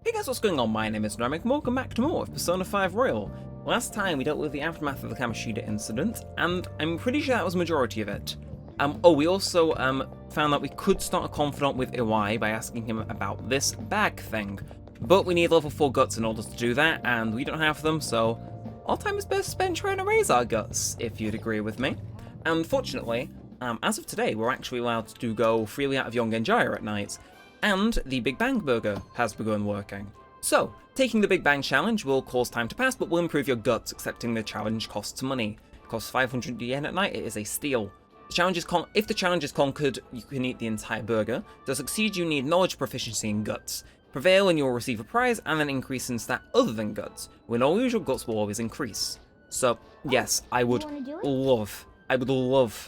Hey guys, what's going on? My name is Neremik and welcome back to more of Persona 5 Royal. Last time we dealt with the aftermath of the Kamoshida incident, and I'm pretty sure that was the majority of it. We also found that we could start a confidant with Iwai by asking him about this bag thing. But we need level 4 guts in order to do that, and we don't have them, so all time is best spent trying to raise our guts, if you'd agree with me. And fortunately, as of today, we're actually allowed to go freely out of Yongenjaya at night. And the Big Bang Burger has begun working. So, taking the Big Bang Challenge will cause time to pass, but will improve your guts, accepting the challenge costs money. It costs 500 yen at night, it is a steal. If the challenge is conquered, you can eat the entire burger. To succeed, you need knowledge, proficiency, and guts. Prevail and you will receive a prize, and an increase in stat other than guts. When all your guts will always increase. So, yes, I would love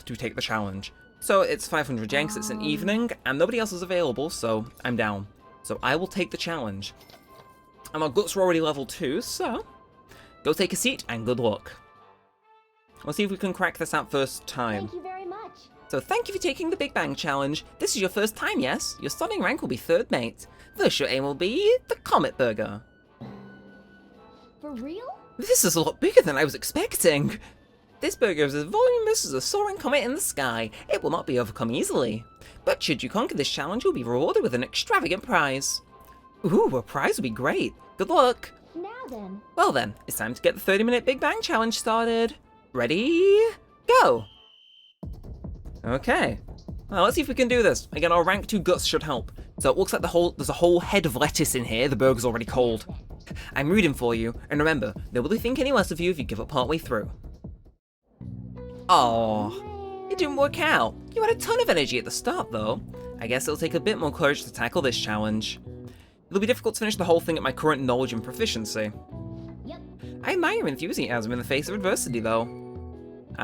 to take the challenge. So it's 500 yen 'cause it's an evening, and nobody else is available, so I'm down. So I will take the challenge. And our guts are already level 2, so go take a seat and good luck. Let's see if we can crack this out first time. Thank you very much. So thank you for taking the Big Bang Challenge. This is your first time, yes? Your starting rank will be 3rd mate. Thus your aim will be the Comet Burger. For real? This is a lot bigger than I was expecting. This burger is as voluminous as a soaring comet in the sky. It will not be overcome easily. But should you conquer this challenge, you'll be rewarded with an extravagant prize. Ooh, a prize would be great. Good luck. Now then. Well then, it's time to get the 30-minute Big Bang Challenge started. Ready? Go! Okay. Well, let's see if we can do this. Again, our rank 2 guts should help. So it looks like there's a whole head of lettuce in here. The burger's already cold. I'm rooting for you, and remember, nobody think any less of you if you give up partway through. Oh, it didn't work out. You had a ton of energy at the start, though. I guess it'll take a bit more courage to tackle this challenge. It'll be difficult to finish the whole thing at my current knowledge and proficiency. Yep. I admire your enthusiasm in the face of adversity, though.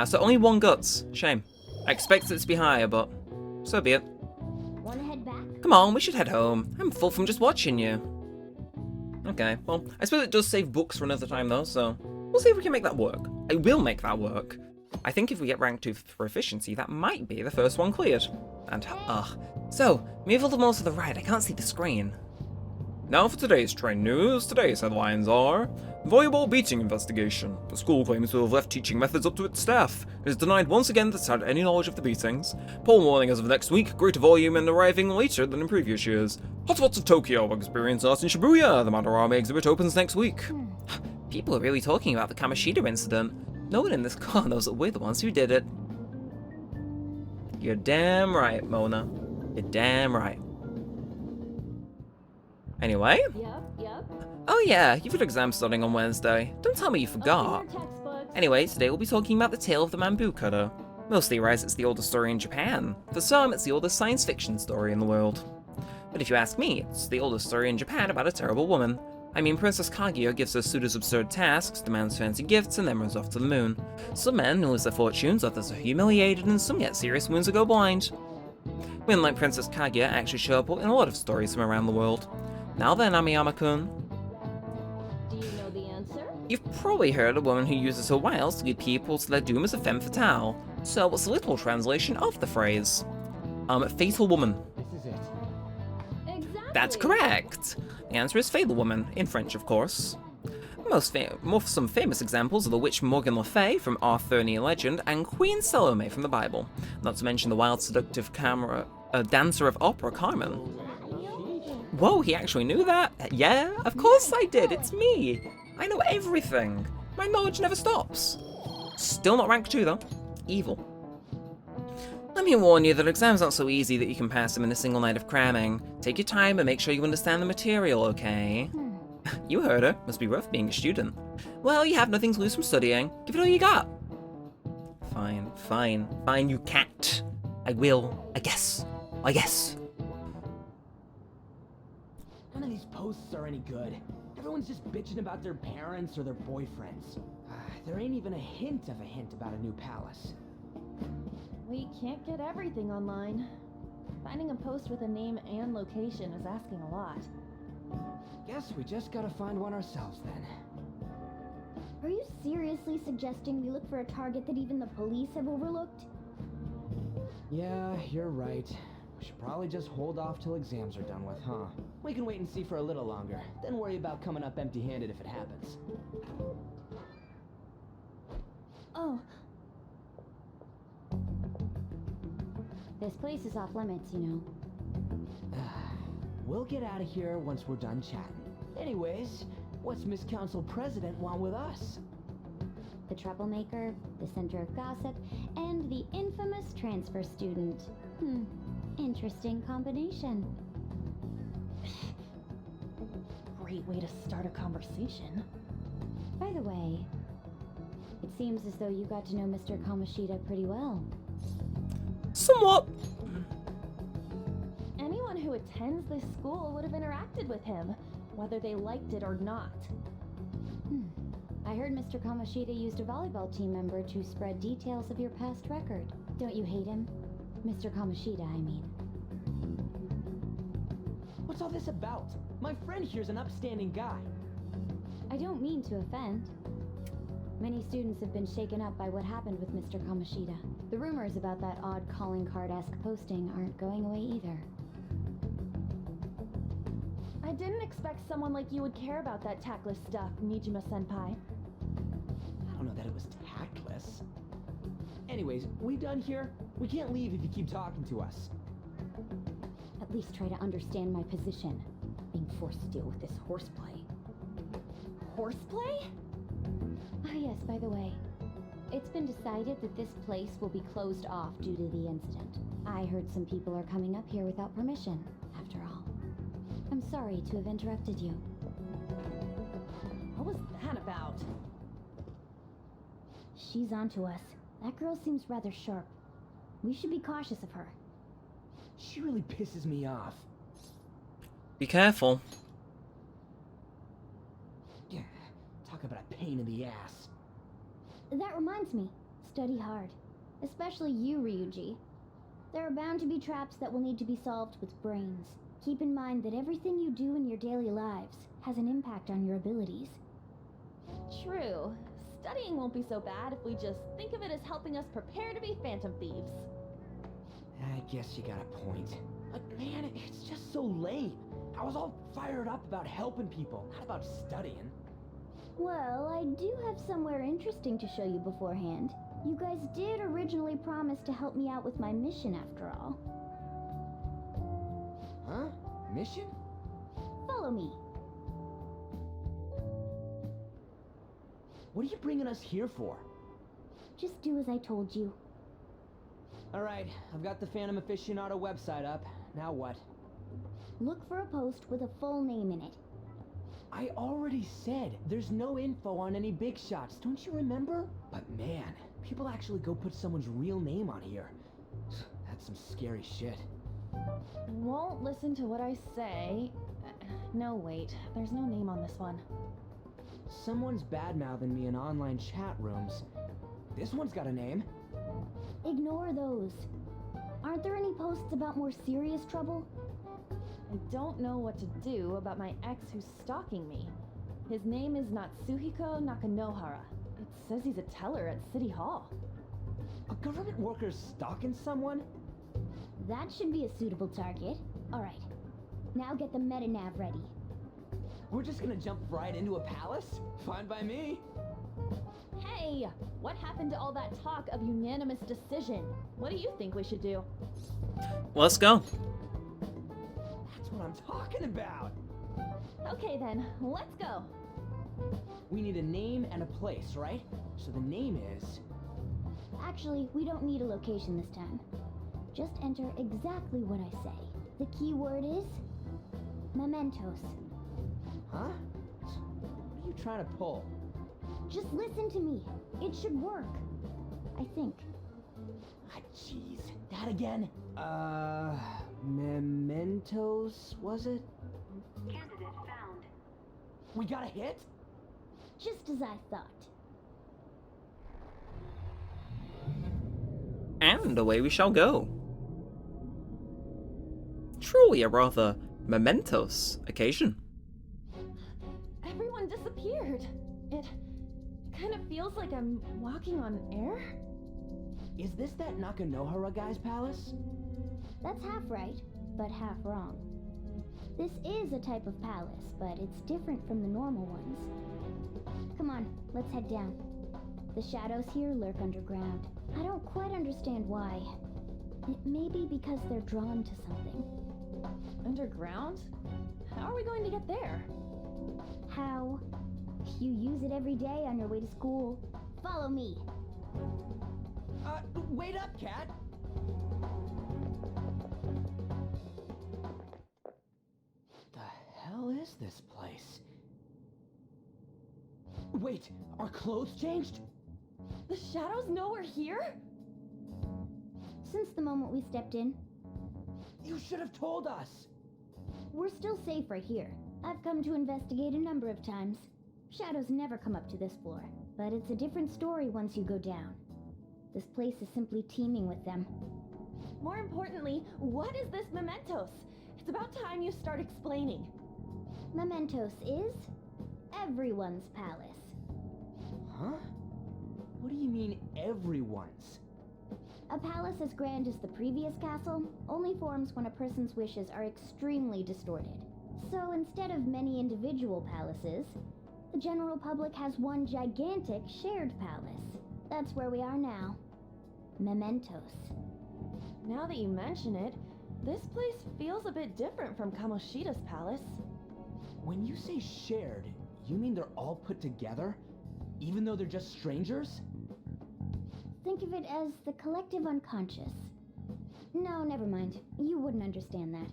So only 1 guts. Shame. I expected it to be higher, but so be it. Wanna head back? Come on, we should head home. I'm full from just watching you. Okay, well, I suppose it does save books for another time, though, so we'll see if we can make that work. I will make that work. I think if we get rank 2 for proficiency, that might be the first one cleared. And, So, move a little more to the right, I can't see the screen. Now for today's train news. Today's headlines are: volleyball beating investigation. The school claims to have left teaching methods up to its staff. It is denied once again that it had any knowledge of the beatings. Poll warning as of next week, greater volume and arriving later than in previous years. Hotspots of Tokyo will experience art in Shibuya. The Madarame exhibit opens next week. People are really talking about the Kamoshida incident. No one in this car knows that we're the ones who did it. You're damn right, Mona. You're damn right. Anyway. Yep. Oh yeah, you've got exams starting on Wednesday. Don't tell me you forgot. Open your textbooks. Anyway, today we'll be talking about the tale of the Mambu Cutter. Most theorize it's the oldest story in Japan. For some, it's the oldest science fiction story in the world. But if you ask me, it's the oldest story in Japan about a terrible woman. I mean, Princess Kaguya gives her suitors absurd tasks, demands fancy gifts, and then runs off to the moon. Some men lose their fortunes, others are humiliated, and some get serious wounds or go blind. Women like Princess Kaguya actually show up in a lot of stories from around the world. Now then, Amiyama-kun. Do you know the answer? You've probably heard of a woman who uses her wiles to lead people to their doom as a femme fatale. So what's the literal translation of the phrase? Fatal woman. This is it. Exactly. That's correct! The answer is Fatal Woman, in French of course. Some famous examples are the witch Morgan Le Fay from Arthurian legend and Queen Salome from the Bible, not to mention the wild seductive dancer of opera Carmen. Whoa, he actually knew that? Yeah, of course I did, it's me! I know everything! My knowledge never stops! Still not rank 2 though. Evil. Let me warn you that exams aren't so easy that you can pass them in a single night of cramming. Take your time and make sure you understand the material, okay? You heard her. Must be rough being a student. Well, you have nothing to lose from studying. Give it all you got. Fine, you can't. I will. I guess. None of these posts are any good. Everyone's just bitching about their parents or their boyfriends. There ain't even a hint about a new palace. We can't get everything online. Finding a post with a name and location is asking a lot. Guess we just gotta find one ourselves then. Are you seriously suggesting we look for a target that even the police have overlooked? Yeah, you're right. We should probably just hold off till exams are done with, huh? We can wait and see for a little longer, then worry about coming up empty-handed if it happens. Oh, This place is off limits, you know. We'll get out of here once we're done chatting. Anyways, what's Miss Council President want with us? The troublemaker, the center of gossip, and the infamous transfer student. Interesting combination. great way to start a conversation. By the way, it seems as though you got to know Mr. Kamoshida pretty well. Somewhat. Anyone who attends this school would have interacted with him, whether they liked it or not. I heard Mr. Kamoshida used a volleyball team member to spread details of your past record. Don't you hate him? Mr. Kamoshida, I mean. What's all this about? My friend here's an upstanding guy. I don't mean to offend. Many students have been shaken up by what happened with Mr. Kamoshida. The rumors about that odd calling card-esque posting aren't going away either. I didn't expect someone like you would care about that tactless stuff, Nijima-senpai. I don't know that it was tactless. Anyways, we done here? We can't leave if you keep talking to us. At least try to understand my position. Being forced to deal with this horseplay. Horseplay? Ah yes, by the way. It's been decided that this place will be closed off due to the incident. I heard some people are coming up here without permission, after all. I'm sorry to have interrupted you. What was that about? She's onto us. That girl seems rather sharp. We should be cautious of her. She really pisses me off. Be careful. Yeah, talk about a pain in the ass. That reminds me, study hard. Especially you, Ryuji. There are bound to be traps that will need to be solved with brains. Keep in mind that everything you do in your daily lives has an impact on your abilities. True. Studying won't be so bad if we just think of it as helping us prepare to be phantom thieves. I guess you got a point. But man, it's just so lame. I was all fired up about helping people, not about studying. Well, I do have somewhere interesting to show you beforehand. You guys did originally promise to help me out with my mission after all. Huh? Mission? Follow me. What are you bringing us here for? Just do as I told you. Alright, I've got the Phantom Aficionado website up. Now what? Look for a post with a full name in it. I already said there's no info on any big shots, don't you remember? But man, people actually go put someone's real name on here. That's some scary shit. Won't listen to what I say. No, wait. There's no name on this one. Someone's bad-mouthing me in online chat rooms. This one's got a name. Ignore those. Aren't there any posts about more serious trouble? I don't know what to do about my ex who's stalking me. His name is Natsuhiko Nakanohara. It says he's a teller at City Hall. A government worker stalking someone? That should be a suitable target. Alright. Now get the meta-nav ready. We're just gonna jump right into a palace? Fine by me. Hey! What happened to all that talk of unanimous decision? What do you think we should do? Let's go. That's what I'm talking about. Okay then, let's go. We need a name and a place, right? So the name is... Actually, we don't need a location this time. Just enter exactly what I say. The key word is... Mementos. Huh? What are you trying to pull? Just listen to me. It should work. I think. Ah, jeez. That again? Mementos, was it? Candidate found. We got a hit? Just as I thought. And away we shall go. Truly a rather momentous occasion. Everyone disappeared. It kind of feels like I'm walking on air. Is this that Nakanohara guy's palace? That's half right, but half wrong. This is a type of palace, but it's different from the normal ones. Come on, let's head down. The shadows here lurk underground. I don't quite understand why. It may be because they're drawn to something. Underground? How are we going to get there? How? You use it every day on your way to school. Follow me. Wait up, Cat! The hell is this place? Wait, our clothes changed? The shadows know we're here? Since the moment we stepped in, You should have told us! we're still safe right here. I've come to investigate a number of times. Shadows never come up to this floor, but it's a different story once you go down. This place is simply teeming with them. More importantly, what is this Mementos? It's about time you start explaining. Mementos is everyone's palace. Huh? What do you mean, everyone's? A palace as grand as the previous castle only forms when a person's wishes are extremely distorted. So instead of many individual palaces, the general public has one gigantic shared palace. That's where we are now. Mementos. Now that you mention it, this place feels a bit different from Kamoshida's palace. When you say shared, you mean they're all put together? Even though they're just strangers? Think of it as the collective unconscious. No, never mind. You wouldn't understand that.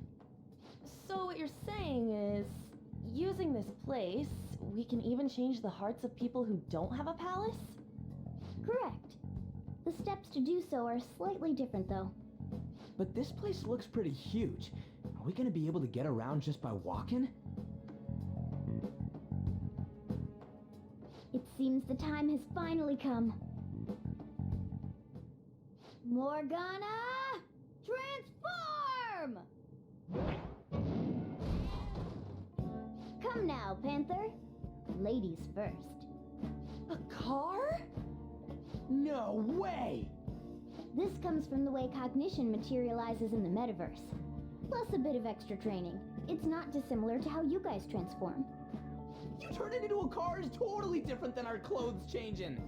So what you're saying is, using this place, we can even change the hearts of people who don't have a palace? Correct. The steps to do so are slightly different, though. But this place looks pretty huge. Are we gonna be able to get around just by walking? It seems the time has finally come. Morgana! Transform! Come now, Panther. Ladies first. A car? No way! This comes from the way cognition materializes in the metaverse. Plus a bit of extra training. It's not dissimilar to how you guys transform. You turned it into a car is totally different than our clothes changing.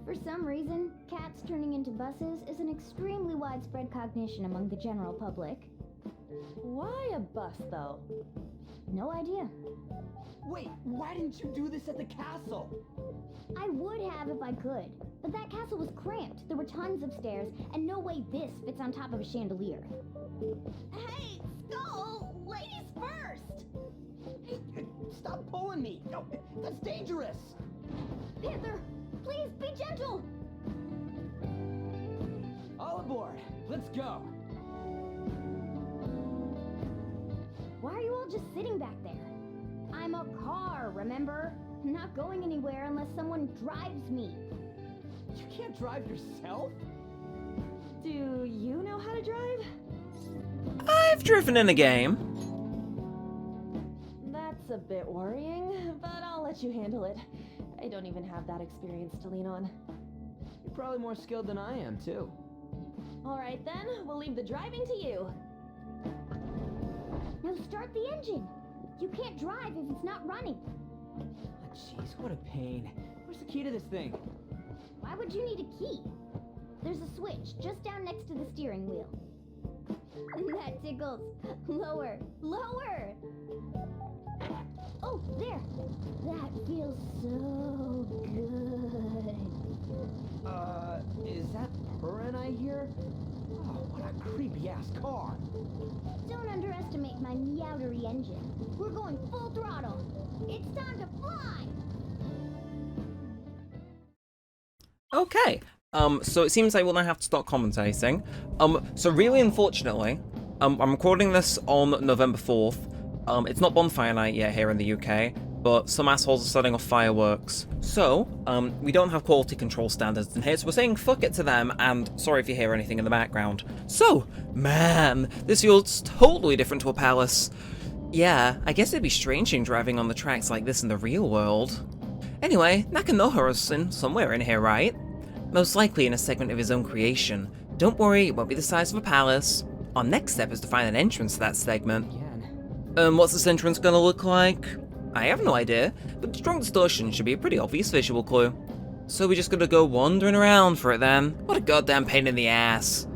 For some reason, cats turning into buses is an extremely widespread cognition among the general public. Why a bus, though? No idea. Wait, why didn't you do this at the castle? I would have if I could, but that castle was cramped. There were tons of stairs, and no way this fits on top of a chandelier. Hey, Skull! Ladies first! Hey, stop pulling me! No, that's dangerous! Panther, please be gentle! All aboard! Let's go! Why are you all just sitting back there? I'm a car, remember? I'm not going anywhere unless someone drives me. You can't drive yourself? Do you know how to drive? I've driven in a game. That's a bit worrying, but I'll let you handle it. I don't even have that experience to lean on. You're probably more skilled than I am, too. Alright then, we'll leave the driving to you. Now start the engine. You can't drive if it's not running. Jeez, what a pain. Where's the key to this thing? Why would you need a key? There's a switch just down next to the steering wheel. That tickles. Lower, lower! Oh, there! That feels so good. Is that purring I hear? Oh, what a creepy-ass car. Don't underestimate my meowdery engine. We're going full throttle. It's time to fly! Okay. So it seems like we'll now have to start commentating. So really unfortunately, I'm recording this on November 4th. It's not bonfire night yet here in the UK, but some assholes are setting off fireworks. So, we don't have quality control standards in here, so we're saying fuck it to them, and sorry if you hear anything in the background. So, man, this feels totally different to a palace. Yeah, I guess it'd be strange in driving on the tracks like this in the real world. Anyway, Nakanohara's in somewhere in here, right? Most likely in a segment of his own creation. Don't worry, it won't be the size of a palace. Our next step is to find an entrance to that segment. Again, What's this entrance gonna look like? I have no idea, but strong distortion should be a pretty obvious visual clue. So we're just gonna go wandering around for it then. What a goddamn pain in the ass.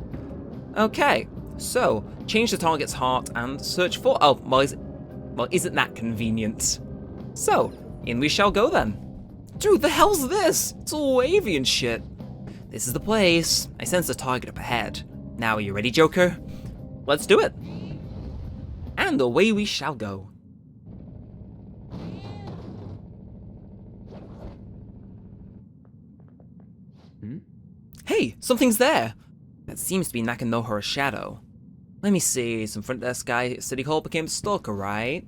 Okay, so change the target's heart and search for. Oh, well, isn't that convenient? So in we shall go then. Dude, the hell's this? It's all wavy and shit. This is the place. I sense a target up ahead. Now, are you ready, Joker? Let's do it. And away we shall go. Hey, something's there. That seems to be Nakanohara's shadow. Let me see, some front desk guy at City Hall became a stalker, right?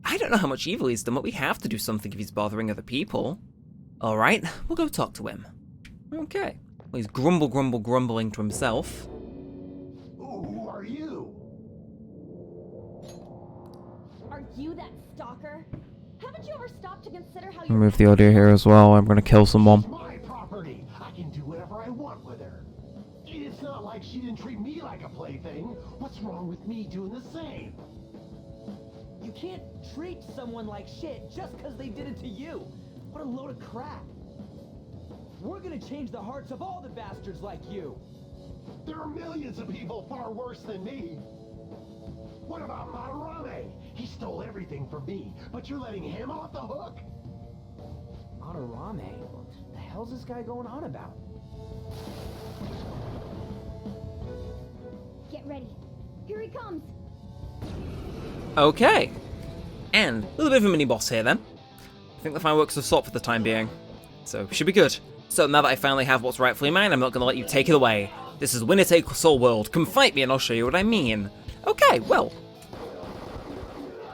I don't know how much evil he's done, but we have to do something if he's bothering other people. Alright, we'll go talk to him. Okay. Well, he's grumbling to himself. Who are you? Are you that stalker? Haven't you ever stopped to consider how you Remove the audio here as well. I'm gonna kill someone. It's my property. I can do whatever I want with her. It's not like she didn't treat me like a plaything. What's wrong with me doing the same? You can't treat someone like shit just because they did it to you. What a load of crap. We're gonna change the hearts of all the bastards like you. There are millions of people far worse than me. What about Madarame? He stole everything from me, but you're letting him off the hook? Madarame? What the hell's this guy going on about? Get ready. Here he comes. Okay. And a little bit of a mini-boss here then. I think the fireworks have stopped for the time being. So, should be good. So now that I finally have what's rightfully mine, I'm not going to let you take it away. This is Winner Take Soul World. Come fight me and I'll show you what I mean. Okay, well.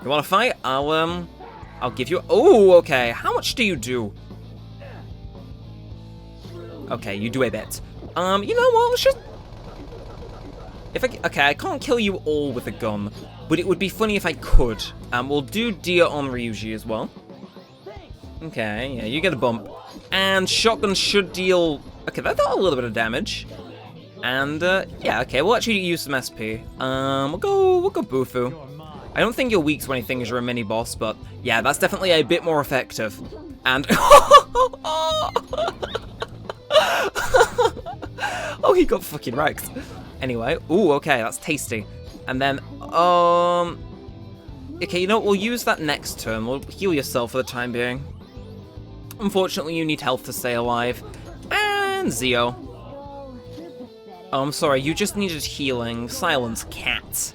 You want to fight? I'll give you... Oh, okay. How much do you do? Okay, you do a bit. You know what? Let's just... Okay, I can't kill you all with a gun, but it would be funny if I could. We'll do Dia on Ryuji as well. Okay, yeah, you get a bump. And shotgun should deal... Okay, that dealt a little bit of damage. And, yeah, okay, we'll actually use some SP. We'll go Bufu. I don't think you're weak to anything as you're a mini-boss, but yeah, that's definitely a bit more effective. And... Oh, he got fucking wrecked. Anyway, ooh, okay, that's tasty. And then, okay, you know what, we'll use that next turn. We'll heal yourself for the time being. Unfortunately, you need health to stay alive. And Zio. Oh, I'm sorry, you just needed healing. Silence, cat.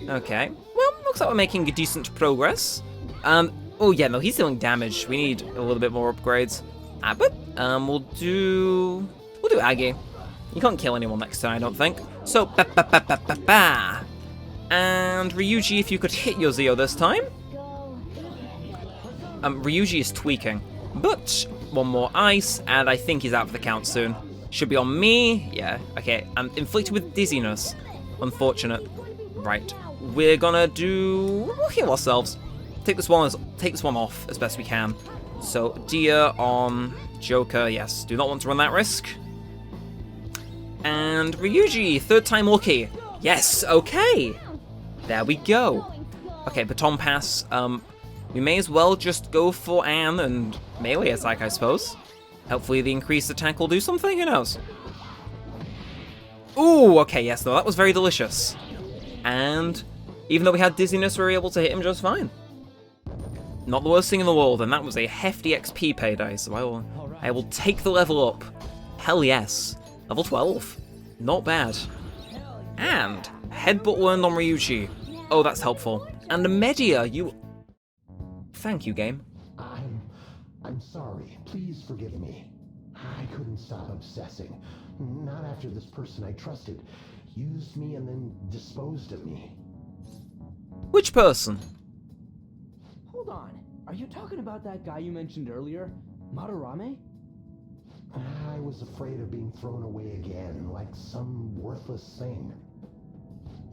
Okay, well, looks like we're making a decent progress. Oh yeah, no, he's dealing damage. We need a little bit more upgrades. But, we'll do Aggie. You can't kill anyone next turn, I don't think. So, ba-ba-ba-ba-ba-ba. And Ryuji, if you could hit your Zio this time. Ryuji is tweaking. But, one more ice, and I think he's out for the count soon. Should be on me. Yeah, okay. I'm inflicted with dizziness. Unfortunate. Right. We're gonna we'll heal ourselves. Take this one off as best we can. So, Dia on Joker, yes. Do not want to run that risk. And Ryuji, third time lucky. Yes, okay. There we go. Okay, baton pass. We may as well just go for Anne and melee attack, I suppose. Hopefully the increased attack will do something, who knows? Ooh, okay, yes, no, that was very delicious. And even though we had dizziness, we were able to hit him just fine. Not the worst thing in the world, and that was a hefty XP payday, so I will take the level up. Hell yes. Level 12. Not bad. And headbutt learned on Ryuji. Oh, that's helpful. And a Media, you... Thank you, game. I'm sorry. Please forgive me. I couldn't stop obsessing. Not after this person I trusted used me and then disposed of me. Which person? Hold on. Are you talking about that guy you mentioned earlier? Madarame? I was afraid of being thrown away again, like some worthless thing.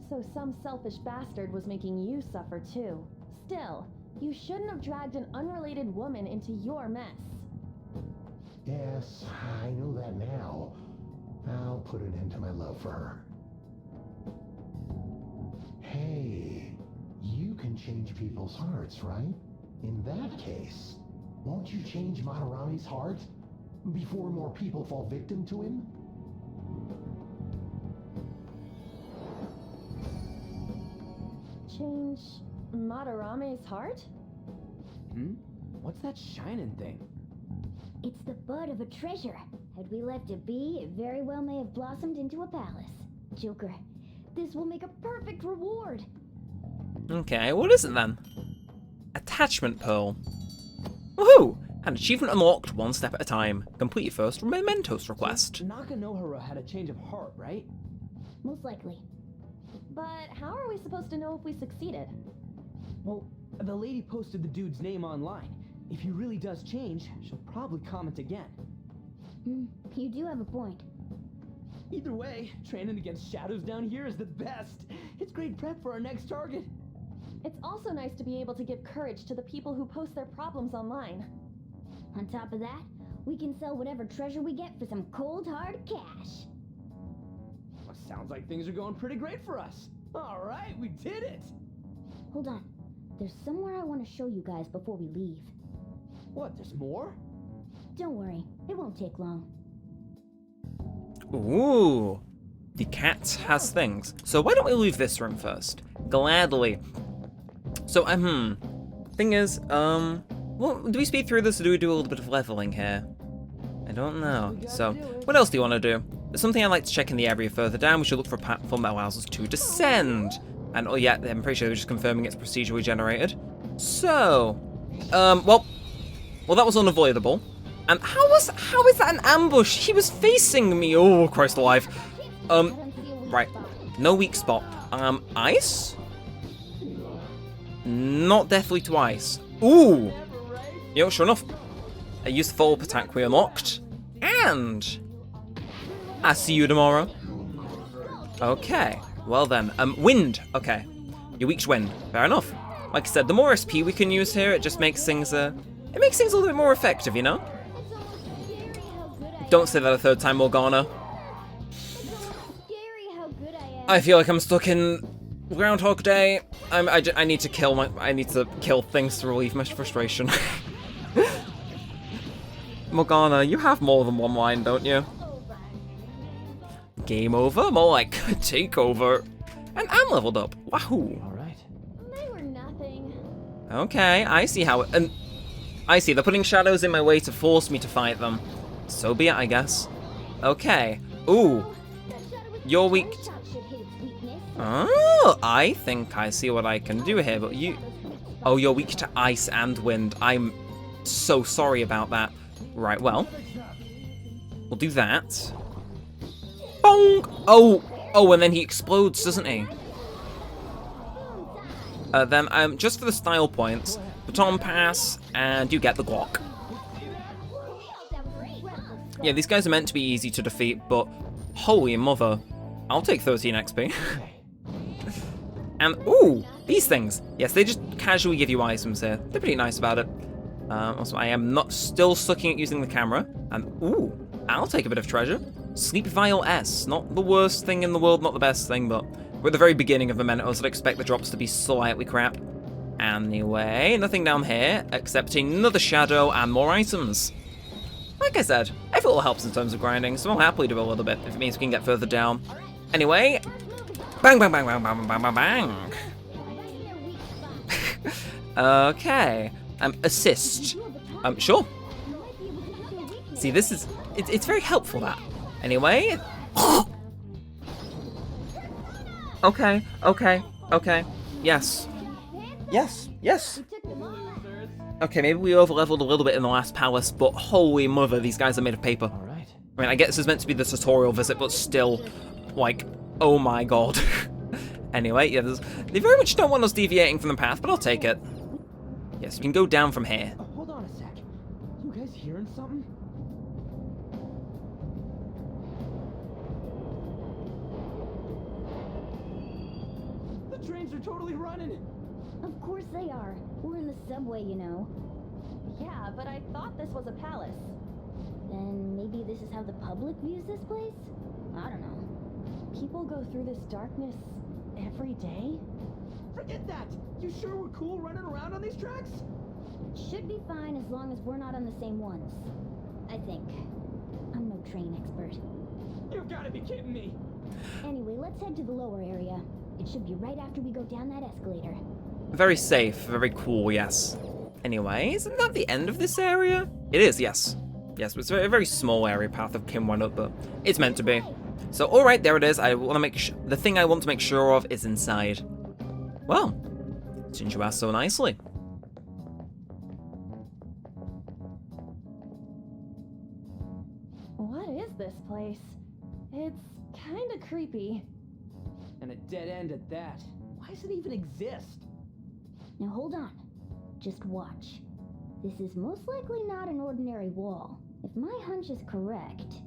So some selfish bastard was making you suffer too. Still, you shouldn't have dragged an unrelated woman into your mess. Yes, I know that now. I'll put an end to my love for her. Hey, you can change people's hearts, right? In that case, won't you change Madarami's heart before more people fall victim to him? Change Madarame's heart? What's that shining thing? It's the bud of a treasure. Had we left it be, it very well may have blossomed into a palace. Joker, this will make a perfect reward. Okay, what is it then? Attachment Pearl. Woohoo! An achievement unlocked one step at a time. Complete your first Mementos request. Nakanohara had a change of heart, right? Most likely. But how are we supposed to know if we succeeded? Well, the lady posted the dude's name online. If he really does change, she'll probably comment again. You do have a point. Either way, training against shadows down here is the best. It's great prep for our next target. It's also nice to be able to give courage to the people who post their problems online. On top of that, we can sell whatever treasure we get for some cold hard cash. Well, sounds like things are going pretty great for us. All right, we did it. Hold on. There's somewhere I want to show you guys before we leave. What, there's more? Don't worry, it won't take long. Ooh. The cat has things. So why don't we leave this room first? Gladly. So, thing is, well, do we speed through this or do we do a little bit of leveling here? I don't know. So, what else do you want to do? There's something I'd like to check in the area further down. We should look for a platform that allows us to descend. And, oh yeah, I'm pretty sure they're just confirming it's procedurally generated. So, well, that was unavoidable. And how is that an ambush? He was facing me. Oh, Christ alive. Right. No weak spot. Ice? Not deathly to ice. Ooh. Yo, sure enough. I used the follow-up attack we unlocked. And I see you tomorrow. Okay. Well then. Wind. Okay. You're weak to wind. Fair enough. Like I said, the more SP we can use here, it just makes things it makes things a little bit more effective, you know? Don't say that a third time, Morgana. I feel like I'm stuck in Groundhog Day. I need to kill things to relieve my frustration. Morgana, you have more than one line, don't you? Game over? More like takeover. And I'm leveled up. Wahoo. All right. They were nothing. Okay, I see how it... And I see, they're putting shadows in my way to force me to fight them. So be it, I guess. Okay. Ooh. You're weak... Oh, I think I see what I can do here, but you... Oh, you're weak to ice and wind. I'm so sorry about that. Right, well. We'll do that. Bong! Oh, and then he explodes, doesn't he? Then, just for the style points, baton pass, and you get the Glock. Yeah, these guys are meant to be easy to defeat, but holy mother. I'll take 13 XP. And, ooh, these things. Yes, they just casually give you items here. They're pretty nice about it. Also, I am not still sucking at using the camera. And, ooh, I'll take a bit of treasure. Sleep Vial S. Not the worst thing in the world, not the best thing, but we're at the very beginning of Mementos. I'd expect the drops to be slightly crap. Anyway, nothing down here, except another shadow and more items. Like I said, I feel it helps in terms of grinding, so I'll happily do a little bit if it means we can get further down. Anyway, bang, bang, bang, bang, bang, bang, bang, bang. Okay, assist. Sure. See, this is, it's very helpful, that. Anyway. Okay. Yes. Okay, maybe we overleveled a little bit in the last palace, but holy mother, these guys are made of paper. All right. I mean, I guess this is meant to be the tutorial visit, but still, like, oh my god. Anyway, yeah, they very much don't want us deviating from the path, but I'll take it. Yes, we can go down from here. Hold on a sec. You guys hearing something? The trains are totally running. Of course they are. We're in the subway, you know. Yeah, but I thought this was a palace. Then maybe this is how the public views this place? I don't know. People go through this darkness every day? Forget that! You sure we're cool running around on these tracks? Should be fine as long as we're not on the same ones. I think. I'm no train expert. You've gotta be kidding me! Anyway, let's head to the lower area. It should be right after we go down that escalator. Very safe, very cool, yes. Anyway, isn't that the end of this area? It is, yes. Yes, it's a very small area path of Kim went up, but it's meant to be. So, alright, there it is. I want to make the thing I want to make sure of is inside. Well, since you asked so nicely. What is this place? It's kinda creepy. And a dead end at that. Why does it even exist? Now hold on. Just watch. This is most likely not an ordinary wall. If my hunch is correct...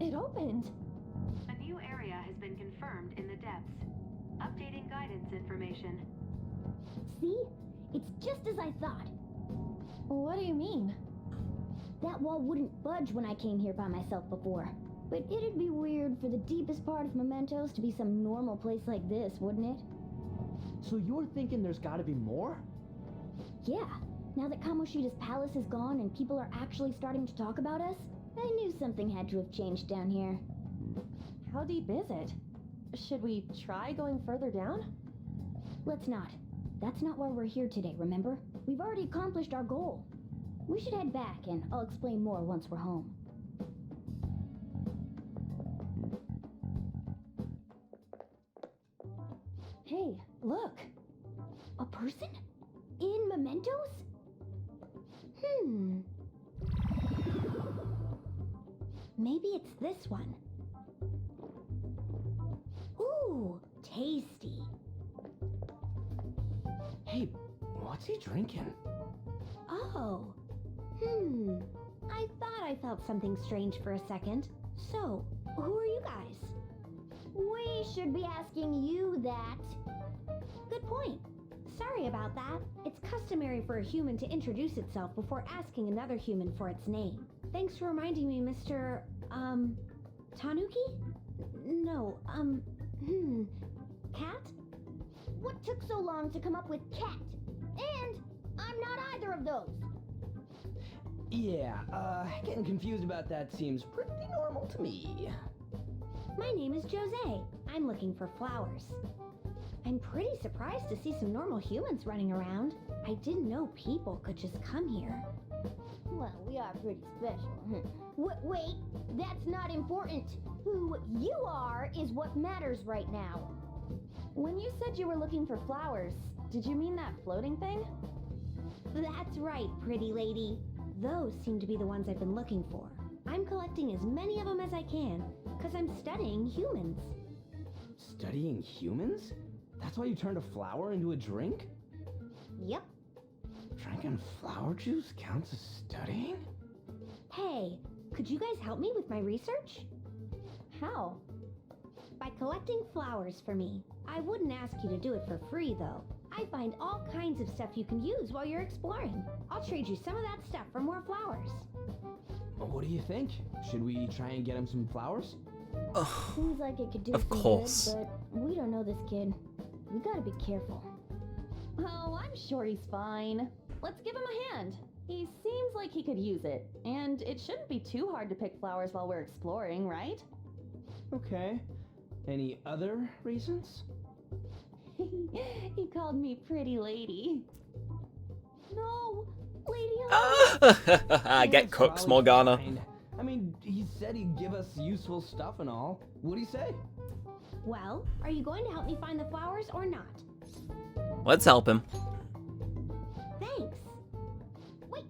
It opened. A new area has been confirmed in the depths. Updating guidance information. See? It's just as I thought. What do you mean? That wall wouldn't budge when I came here by myself before. But it'd be weird for the deepest part of Mementos to be some normal place like this, wouldn't it? So you're thinking there's gotta be more? Yeah. Now that Kamoshida's palace is gone and people are actually starting to talk about us, I knew something had to have changed down here. How deep is it? Should we try going further down? Let's not. That's not why we're here today, remember? We've already accomplished our goal. We should head back, and I'll explain more once we're home. Hey, look. A person? In Mementos? Maybe it's this one. Ooh, tasty. Hey, what's he drinking? Oh. I thought I felt something strange for a second. So, who are you guys? We should be asking you that. Good point. Sorry about that. It's customary for a human to introduce itself before asking another human for its name. Thanks for reminding me, Mr. Tanuki? No, Cat? What took so long to come up with cat? And I'm not either of those. Yeah, getting confused about that seems pretty normal to me. My name is Jose. I'm looking for flowers. I'm pretty surprised to see some normal humans running around. I didn't know people could just come here. Well, we are pretty special. Wait, that's not important. Who you are is what matters right now. When you said you were looking for flowers, did you mean that floating thing? That's right, pretty lady. Those seem to be the ones I've been looking for. I'm collecting as many of them as I can, because I'm studying humans. Studying humans? That's why you turned a flower into a drink? Yep. Drinking flower juice counts as studying? Hey, could you guys help me with my research? How? By collecting flowers for me. I wouldn't ask you to do it for free, though. I find all kinds of stuff you can use while you're exploring. I'll trade you some of that stuff for more flowers. What do you think? Should we try and get him some flowers? Seems like it could do Of some course. good, but we don't know this kid. We gotta be careful. Oh, I'm sure he's fine. Let's give him a hand. He seems like he could use it, and it shouldn't be too hard to pick flowers while we're exploring, right? Okay. Any other reasons? He called me pretty lady. No, lady. I get cooked, Morgana. Fine. I mean, he said he'd give us useful stuff and all. What'd he say? Well, are you going to help me find the flowers or not? Let's help him. Thanks. Wait,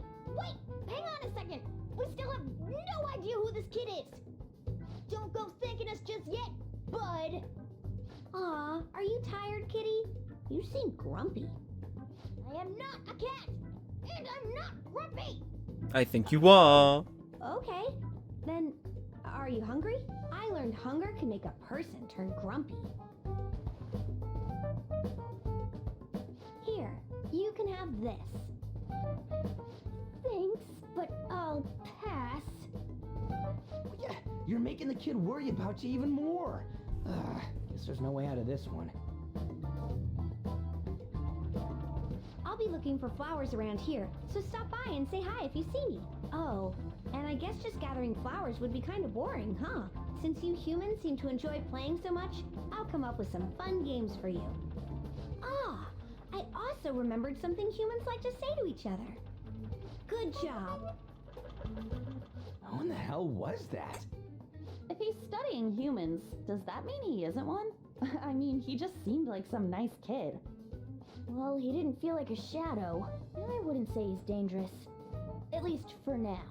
hang on a second. We still have no idea who this kid is. Don't go thanking us just yet, bud. Aw, are you tired, kitty? You seem grumpy. I am not a cat, and I'm not grumpy. I think you are. Okay, then are you hungry? I learned hunger can make a person turn grumpy. Here, you can have this. Thanks. but I'll pass. Yeah, you're making the kid worry about you even more. Guess there's no way out of this one. I'll be looking for flowers around here, so stop by and say hi if you see me. Oh, and I guess just gathering flowers would be kind of boring, huh? Since you humans seem to enjoy playing so much, I'll come up with some fun games for you. Ah, I also remembered something humans like to say to each other. Good job. How in the hell was that? If he's studying humans, does that mean he isn't one? I mean, he just seemed like some nice kid. Well, he didn't feel like a shadow. I wouldn't say he's dangerous. At least for now.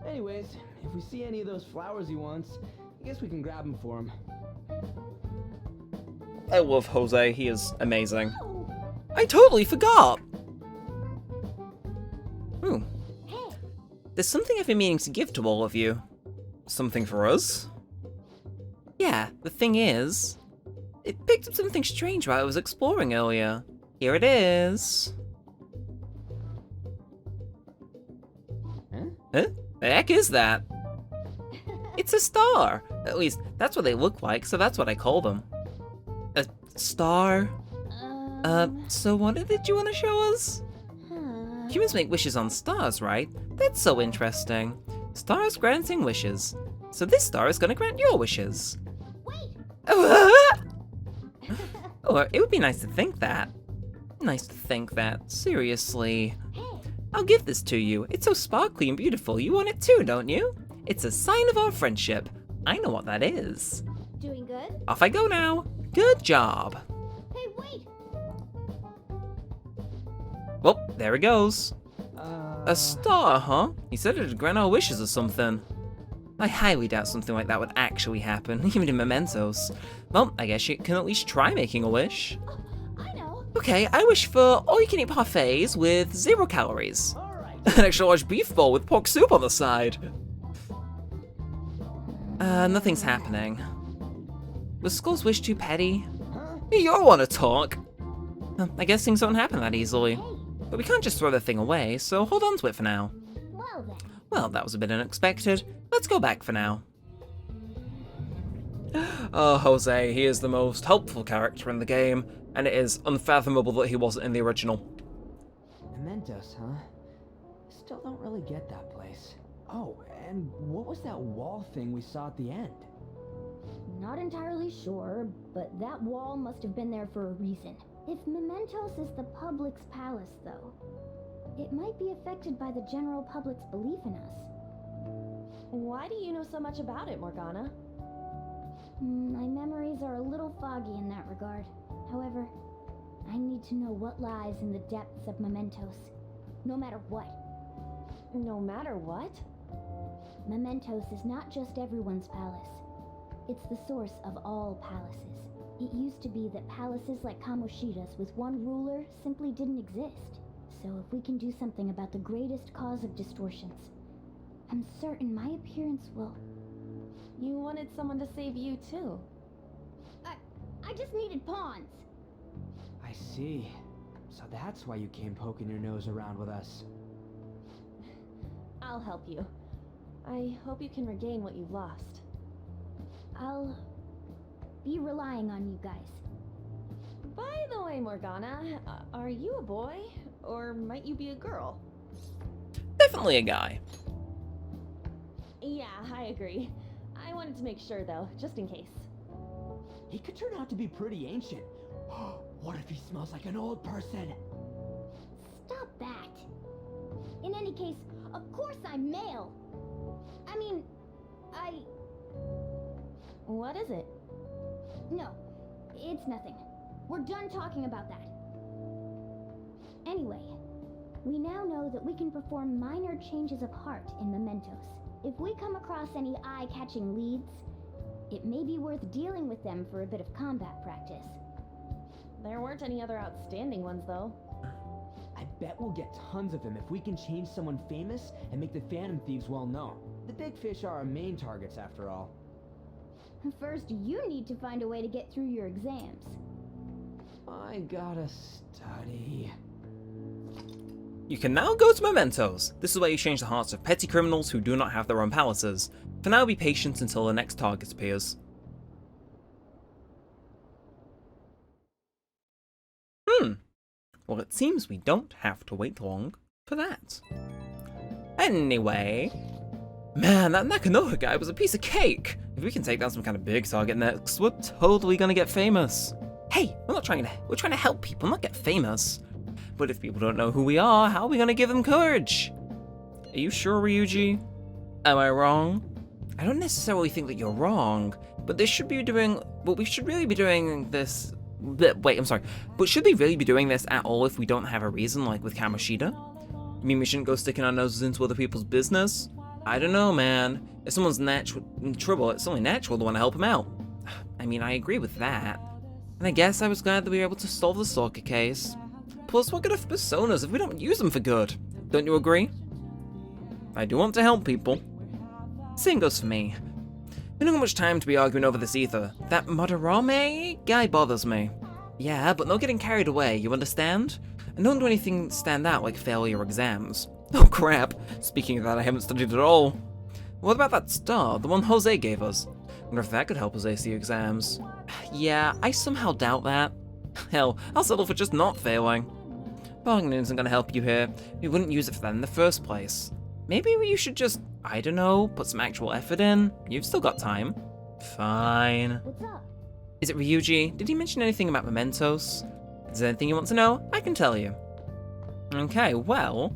Anyways, if we see any of those flowers he wants, I guess we can grab them for him. I love Jose, he is amazing. Oh, I totally forgot! Ooh. hey, There's something I've been meaning to give to all of you. Something for us? Yeah, the thing is, it picked up something strange while I was exploring earlier. Here it is. Huh? The heck is that? It's a star! At least, that's what they look like, so that's what I call them. A star? So what did you want to show us? Humans make wishes on stars, right? That's so interesting. Stars granting wishes. So this star is gonna grant your wishes. wait! Or it would be nice to think that. Nice to think that, seriously. Hey, I'll give this to you. It's so sparkly and beautiful. You want it too, don't you? It's a sign of our friendship. I know what that is. doing good? Off I go now. Good job. Hey, wait! Well, there it goes. A star, huh? He said it'd grant our wishes or something. I highly doubt something like that would actually happen, even in Mementos. Well, I guess you can at least try making a wish. I know! Okay, I wish for all-you-can-eat parfaits with 0 calories. Alright. An extra large beef bowl with pork soup on the side. Nothing's happening. Was Skull's wish too petty? Huh? You all want to talk. I guess things don't happen that easily. Hey, But we can't just throw the thing away, so hold on to it for now. well then. Well, that was a bit unexpected. Let's go back for now. Oh, Jose, he is the most helpful character in the game, and it is unfathomable that he wasn't in the original. Mementos, huh? Still don't really get that place. Oh, and what was that wall thing we saw at the end? Not entirely sure, but that wall must have been there for a reason. If Mementos is the public's palace, though, it might be affected by the general public's belief in us. Why do you know so much about it, Morgana? My memories are a little foggy in that regard. However, I need to know what lies in the depths of Mementos, no matter what. No matter what? Mementos is not just everyone's palace. It's the source of all palaces. It used to be that palaces like Kamoshida's with one ruler simply didn't exist. So if we can do something about the greatest cause of distortions, I'm certain my appearance will... You wanted someone to save you, too. I just needed pawns. I see. So that's why you came poking your nose around with us. I'll help you. I hope you can regain what you've lost. I'll be relying on you guys. By the way, Morgana, are you a boy? Or might you be a girl? Definitely a guy. Yeah, I agree. I wanted to make sure, though, just in case. He could turn out to be pretty ancient. What if he smells like an old person? Stop that. In any case, of course I'm male. I mean, What is it? No, it's nothing. We're done talking about that. Anyway, we now know that we can perform minor changes of heart in Mementos. If we come across any eye-catching leads, it may be worth dealing with them for a bit of combat practice. There weren't any other outstanding ones, though. I bet we'll get tons of them if we can change someone famous and make the Phantom Thieves well known. The big fish are our main targets, after all. First, you need to find a way to get through your exams. I gotta study. You can now go to Mementos. This is where you change the hearts of petty criminals who do not have their own palaces. For now, be patient until the next target appears. Well, it seems we don't have to wait long for that. Anyway... Man, that Nakanoha guy was a piece of cake! If we can take down some kind of big target next, we're totally gonna get famous. Hey, we're trying to help people, not get famous. But if people don't know who we are, how are we gonna give them courage? Are you sure, Ryuji? Am I wrong? I don't necessarily think that you're wrong, but we should really be doing this... Wait, I'm sorry. But should we really be doing this at all if we don't have a reason, like with Kamoshida? You mean we shouldn't go sticking our noses into other people's business? I don't know, man. If someone's in trouble, it's only natural to want to help them out. I mean, I agree with that. And I guess I was glad that we were able to solve the stalker case. Plus, what good are personas if we don't use them for good? Don't you agree? I do want to help people. Same goes for me. We don't have much time to be arguing over this either. That Madarame guy bothers me. Yeah, but no getting carried away, you understand? And don't do anything stand out like fail your exams. Oh crap, speaking of that, I haven't studied at all. What about that star, the one Jose gave us? Wonder if that could help us ace the exams. Yeah, I somehow doubt that. Hell, I'll settle for just not failing. Bargaining isn't gonna help you here. We wouldn't use it for that in the first place. Maybe you should just, I don't know, put some actual effort in. You've still got time. Fine. What's up? Is it Ryuji? Did he mention anything about Mementos? Is there anything you want to know? I can tell you. Okay, well,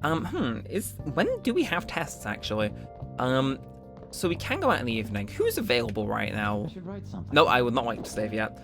when do we have tests actually? So we can go out in the evening. Who's available right now? I should write something. No, I would not like to save yet.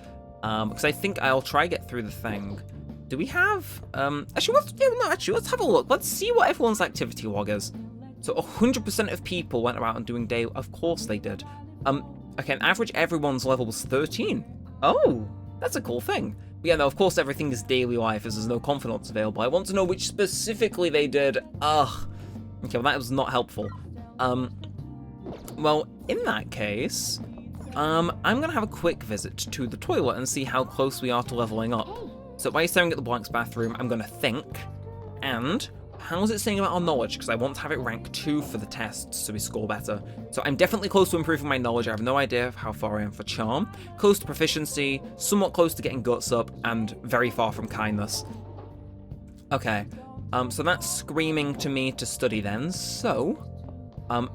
Because I think I'll try get through the thing. Do we have, actually, let's have a look. Let's see what everyone's activity log is. So 100% of people went around and doing day, of course they did. Okay, on average, everyone's level was 13. Oh, that's a cool thing. But yeah, no, of course everything is daily life as there's no confidants available. I want to know which specifically they did. Ugh. Okay, well that was not helpful. Well, in that case, I'm gonna have a quick visit to the toilet and see how close we are to leveling up. So by staring at the blanks bathroom, I'm gonna think, and how's it saying about our knowledge? Because I want to have it rank 2 for the tests so we score better. So I'm definitely close to improving my knowledge. I have no idea of how far I am for charm. Close to proficiency, somewhat close to getting guts up, and very far from kindness. Okay, so that's screaming to me to study then. So,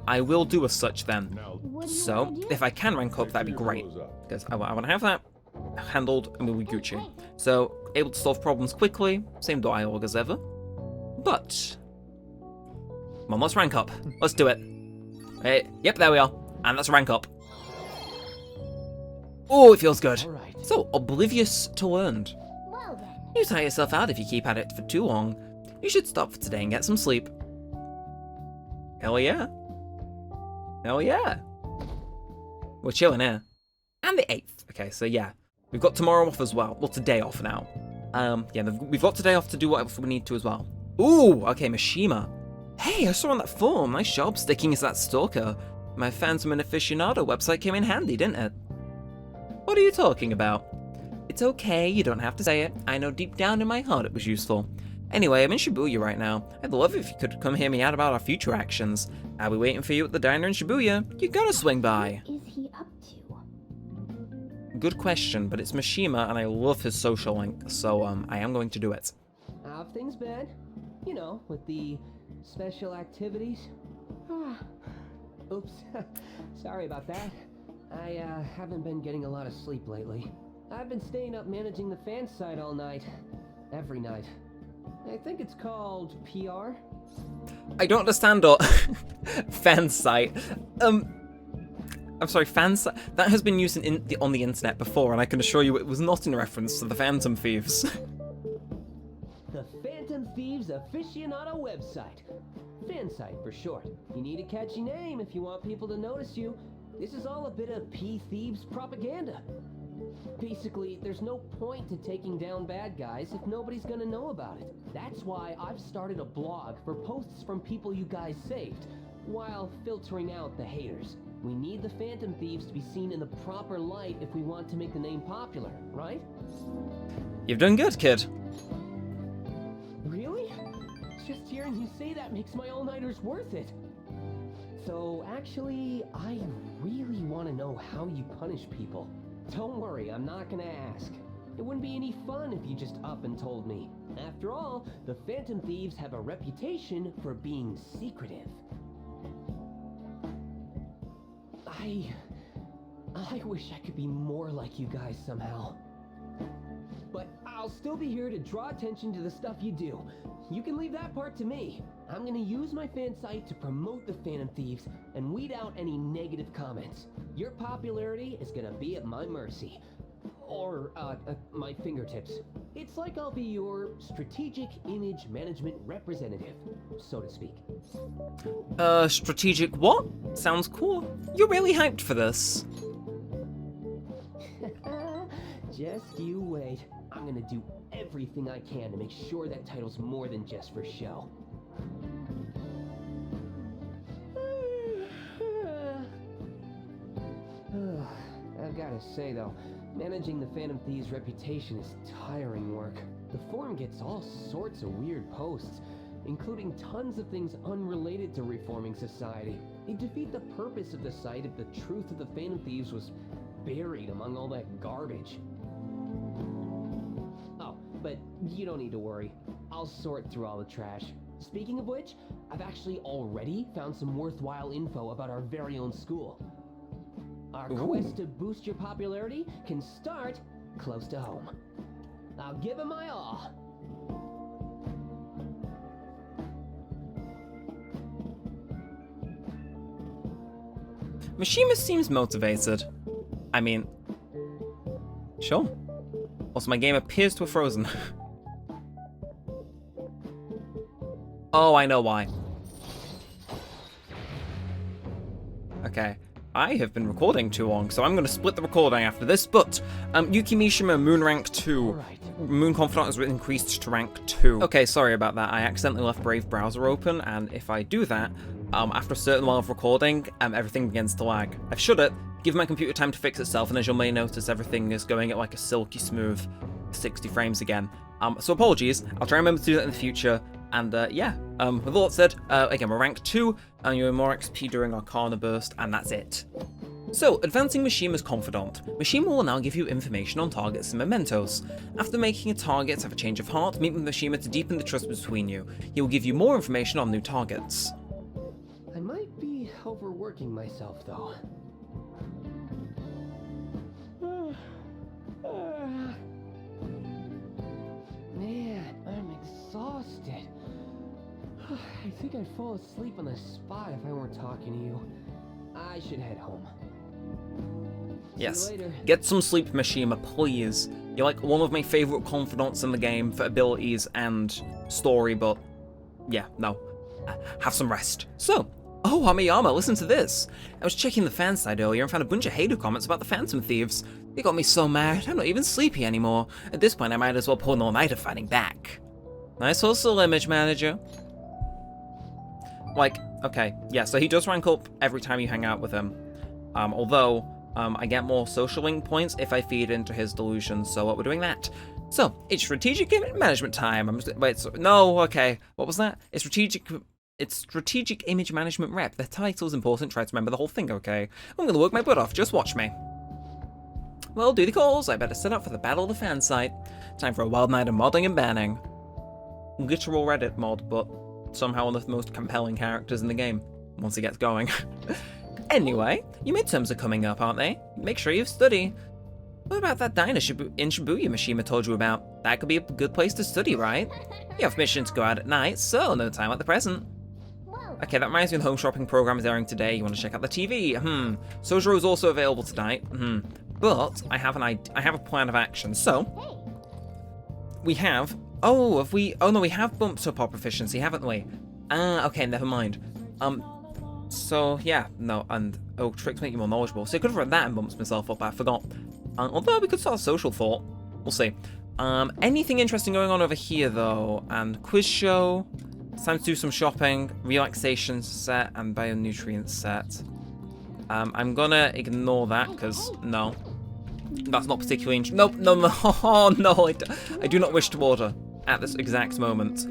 I will do as such then. So, if I can rank up, that'd be great. Because I want to have that handled and we'll be Gucci. So, able to solve problems quickly, same dialogue as ever. But, come on, let's rank up. Let's do it. Hey, yep, there we are. And let's rank up. Oh, it feels good. All right. So, oblivious to learned. Well then. You tire yourself out if you keep at it for too long. You should stop for today and get some sleep. Hell yeah. Hell yeah. We're chilling here. And the 8th. Okay, so yeah. We've got tomorrow off as well. Well, today off now. Yeah, we've got today off to do whatever we need to as well. Ooh, okay, Mishima. Hey, I saw on that form. Nice job sticking as that stalker. My Phantom and Aficionado website came in handy, didn't it? What are you talking about? It's okay, you don't have to say it. I know deep down in my heart it was useful. Anyway, I'm in Shibuya right now. I'd love it if you could come hear me out about our future actions. I'll be waiting for you at the diner in Shibuya. You gotta swing by. What is he up to? Good question, but it's Mishima and I love his social link, so I am going to do it. How have things been? You know, with the special activities. Oops. Sorry about that. I haven't been getting a lot of sleep lately. I've been staying up managing the fan site all night. Every night. I think it's called PR. I don't understand fan site. I'm sorry, fan site. That has been used on the internet before, and I can assure you it was not in reference to the Phantom Thieves. The Phantom Thieves Aficionado website. Fan site for short. You need a catchy name if you want people to notice you. This is all a bit of P-Thieves propaganda. Basically, there's no point to taking down bad guys if nobody's gonna know about it. That's why I've started a blog for posts from people you guys saved, while filtering out the haters. We need the Phantom Thieves to be seen in the proper light if we want to make the name popular, right? You've done good, kid. Really? Just hearing you say that makes my all-nighters worth it. So, actually, I really want to know how you punish people. Don't worry, I'm not gonna ask. It wouldn't be any fun if you just up and told me. After all, the Phantom Thieves have a reputation for being secretive. I wish I could be more like you guys somehow. But I'll still be here to draw attention to the stuff you do. You can leave that part to me. I'm gonna use my fan site to promote the Phantom Thieves and weed out any negative comments. Your popularity is gonna be at my mercy. Or, my fingertips. It's like I'll be your strategic image management representative, so to speak. Strategic what? Sounds cool. You're really hyped for this. Just you wait. I'm gonna do everything I can to make sure that title's more than just for show. I've gotta say though, managing the Phantom Thieves' reputation is tiring work. The forum gets all sorts of weird posts, including tons of things unrelated to reforming society. They defeat the purpose of the site if the truth of the Phantom Thieves was buried among all that garbage. Oh, but you don't need to worry. I'll sort through all the trash. Speaking of which, I've actually already found some worthwhile info about our very own school. Our quest to boost your popularity can start close to home. I'll give it my all. Mishima seems motivated. I mean, sure. Also, my game appears to have frozen. Oh, I know why. Okay. I have been recording too long, so I'm going to split the recording after this, but Yuki Mishima, Moon Rank 2. Right. Moon Confidant is increased to rank 2. Okay, sorry about that. I accidentally left Brave Browser open, and if I do that, after a certain while of recording, everything begins to lag. I've shut it, give my computer time to fix itself, and as you may notice, everything is going at like a silky smooth 60 frames again. So apologies, I'll try and remember to do that in the future, and yeah, with all that said, again, we're rank 2, and you're more XP during Arcana Burst, and that's it. So, advancing Mishima's Confidant. Mishima will now give you information on targets and mementos. After making a target have a change of heart, meet with Mishima to deepen the trust between you. He will give you more information on new targets. I might be overworking myself, though. Man, I'm exhausted. I think I'd fall asleep on the spot if I weren't talking to you. I should head home. Yes. See you later. Get some sleep, Mishima, please. You're like one of my favourite confidants in the game for abilities and story, but yeah, no. Have some rest. So, oh, Hamiyama, listen to this. I was checking the fan site earlier and found a bunch of hater comments about the Phantom Thieves. They got me so mad, I'm not even sleepy anymore. At this point, I might as well pull an all-nighter fighting back. Nice hustle, Image Manager. Like, okay, yeah, so he does rank up every time you hang out with him. Although, I get more social link points if I feed into his delusions, so we're doing that. So, it's strategic management time. No, okay, what was that? It's strategic image management rep. The title's important, try to remember the whole thing, okay? I'm gonna work my butt off, just watch me. Well, do the calls, I better set up for the Battle of the Fan site. Time for a wild night of modding and banning. Literal Reddit mod, but somehow one of the most compelling characters in the game, once he gets going. Anyway, your midterms are coming up, aren't they? Make sure you study. What about that diner in Shibuya Mishima told you about? That could be a good place to study, right? You have permission to go out at night, so no time like the present. Okay, that reminds me of the home shopping program is airing today. You want to check out the TV? Sojiro is also available tonight. But I have a plan of action. So we have. Oh, have we? Oh no, we have bumped up our proficiency, haven't we? Okay, never mind. So yeah, no, and tricks make you more knowledgeable. So I could have read that and bumped myself up, but I forgot. Although we could start a social thought. We'll see. Anything interesting going on over here though? And quiz show. It's time to do some shopping, relaxation set, and bionutrient set. I'm gonna ignore that because no, that's not particularly interesting. Nope, no, oh no, I do not wish to order at this exact moment.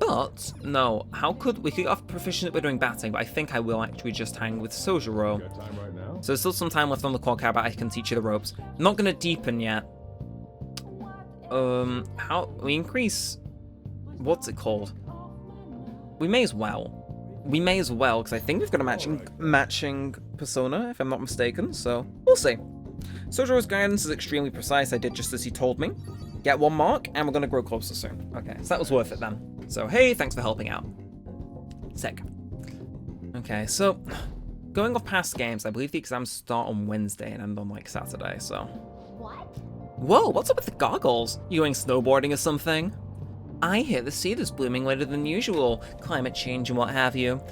But, no, how could... We could get off proficient by doing batting, but I think I will actually just hang with Sojiro. Got time right now? So there's still some time left on the clock, but I can teach you the ropes. Not gonna deepen yet. How... We increase... What's it called? We may as well. We may as well, because I think we've got a matching persona, if I'm not mistaken, so we'll see. Sojiro's guidance is extremely precise. I did just as he told me. Get 1 mark, and we're going to grow closer soon. Okay, so that was worth it then. So, hey, thanks for helping out. Sick. Okay, so, going off past games, I believe the exams start on Wednesday and end on, like, Saturday, so... What? Whoa, what's up with the goggles? You going snowboarding or something? I hear the seed is blooming later than usual. Climate change and what have you.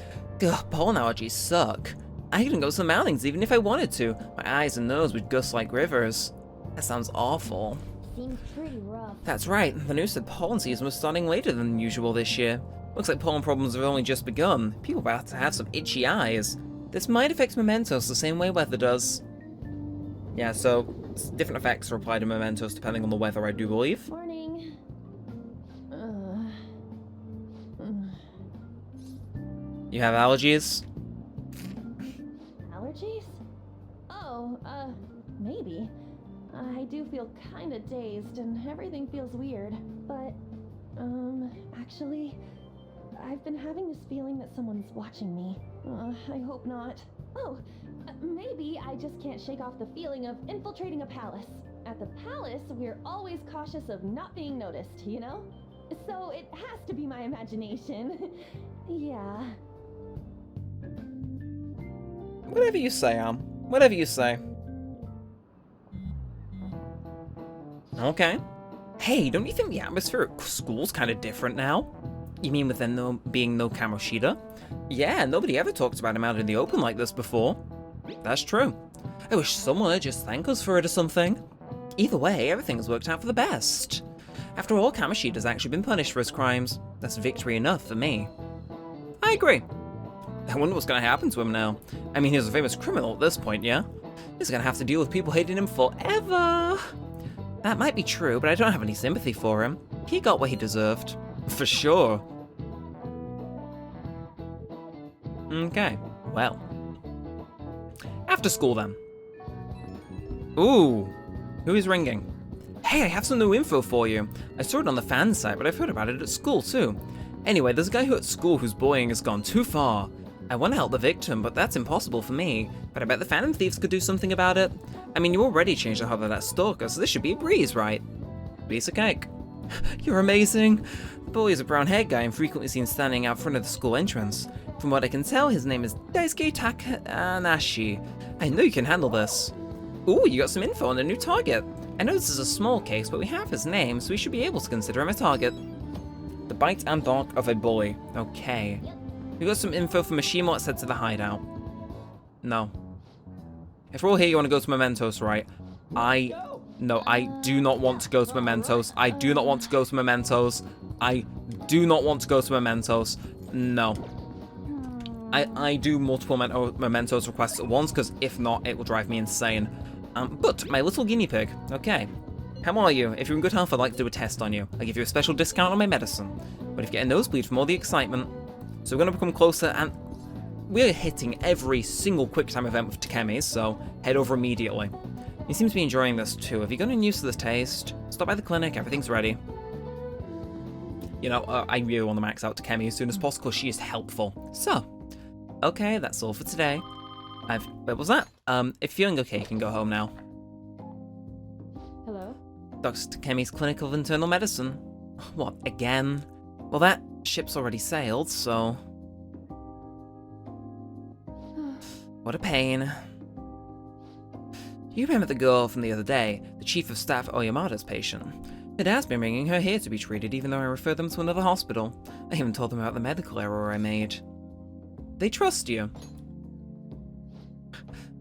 Ugh, pollen allergies suck. I couldn't go to the mountains even if I wanted to. My eyes and nose would gust like rivers. That sounds awful. Seems pretty rough. That's right, the news said pollen season was starting later than usual this year. Looks like pollen problems have only just begun. People are about to have some itchy eyes. This might affect Mementos the same way weather does. Yeah, so different effects are applied to Mementos depending on the weather, I do believe. Morning. You have allergies? Allergies? Oh, maybe. I do feel kinda dazed and everything feels weird. But, actually, I've been having this feeling that someone's watching me. I hope not. Oh, maybe I just can't shake off the feeling of infiltrating a palace. At the palace, we're always cautious of not being noticed, you know? So it has to be my imagination. Yeah. Whatever you say, Am. Whatever you say. Okay. Hey, don't you think the atmosphere at school's kind of different now? You mean with there being no Kamoshida? Yeah, nobody ever talked about him out in the open like this before. That's true. I wish someone would just thank us for it or something. Either way, everything's worked out for the best. After all, Kamoshida's actually been punished for his crimes. That's victory enough for me. I agree. I wonder what's gonna happen to him now. I mean, he's a famous criminal at this point, yeah? He's gonna have to deal with people hating him forever. That might be true, but I don't have any sympathy for him. He got what he deserved. For sure. Okay, well. After school then. Ooh, who is ringing? Hey, I have some new info for you. I saw it on the fan site, but I've heard about it at school too. Anyway, there's a guy who at school whose bullying has gone too far. I want to help the victim, but that's impossible for me. But I bet the Phantom Thieves could do something about it. I mean, you already changed the hub of that stalker, so this should be a breeze, right? Piece of cake. You're amazing. The bully is a brown-haired guy and frequently seen standing out front of the school entrance. From what I can tell, his name is Daisuke Takanashi. I know you can handle this. Ooh, you got some info on a new target. I know this is a small case, but we have his name, so we should be able to consider him a target. The bite and bark of a bully. Okay. We got some info from Mishima that said to the hideout. No. If we're all here, you want to go to Mementos, right? No, I do not want to go to Mementos. I do not want to go to Mementos. I do not want to go to Mementos. No. I do multiple Mementos requests at once, because if not, it will drive me insane. But my little guinea pig. Okay. How are you? If you're in good health, I'd like to do a test on you. I'll give you a special discount on my medicine. But if you get a nosebleed from all the excitement... So we're going to become closer, and we're hitting every single quick time event with Takemi, so head over immediately. He seems to be enjoying this too. Have you gotten used to this taste? Stop by the clinic, everything's ready. You know, I really want to max out Takemi as soon as possible, she is helpful. So, okay, that's all for today. What was that? If you're feeling okay, you can go home now. Hello? Dr. Takemi's Clinic of Internal Medicine. What, again? Well, that ship's already sailed, so... What a pain. You remember the girl from the other day, the Chief of Staff Oyamada's patient? It has been bringing her here to be treated, even though I referred them to another hospital. I even told them about the medical error I made. They trust you.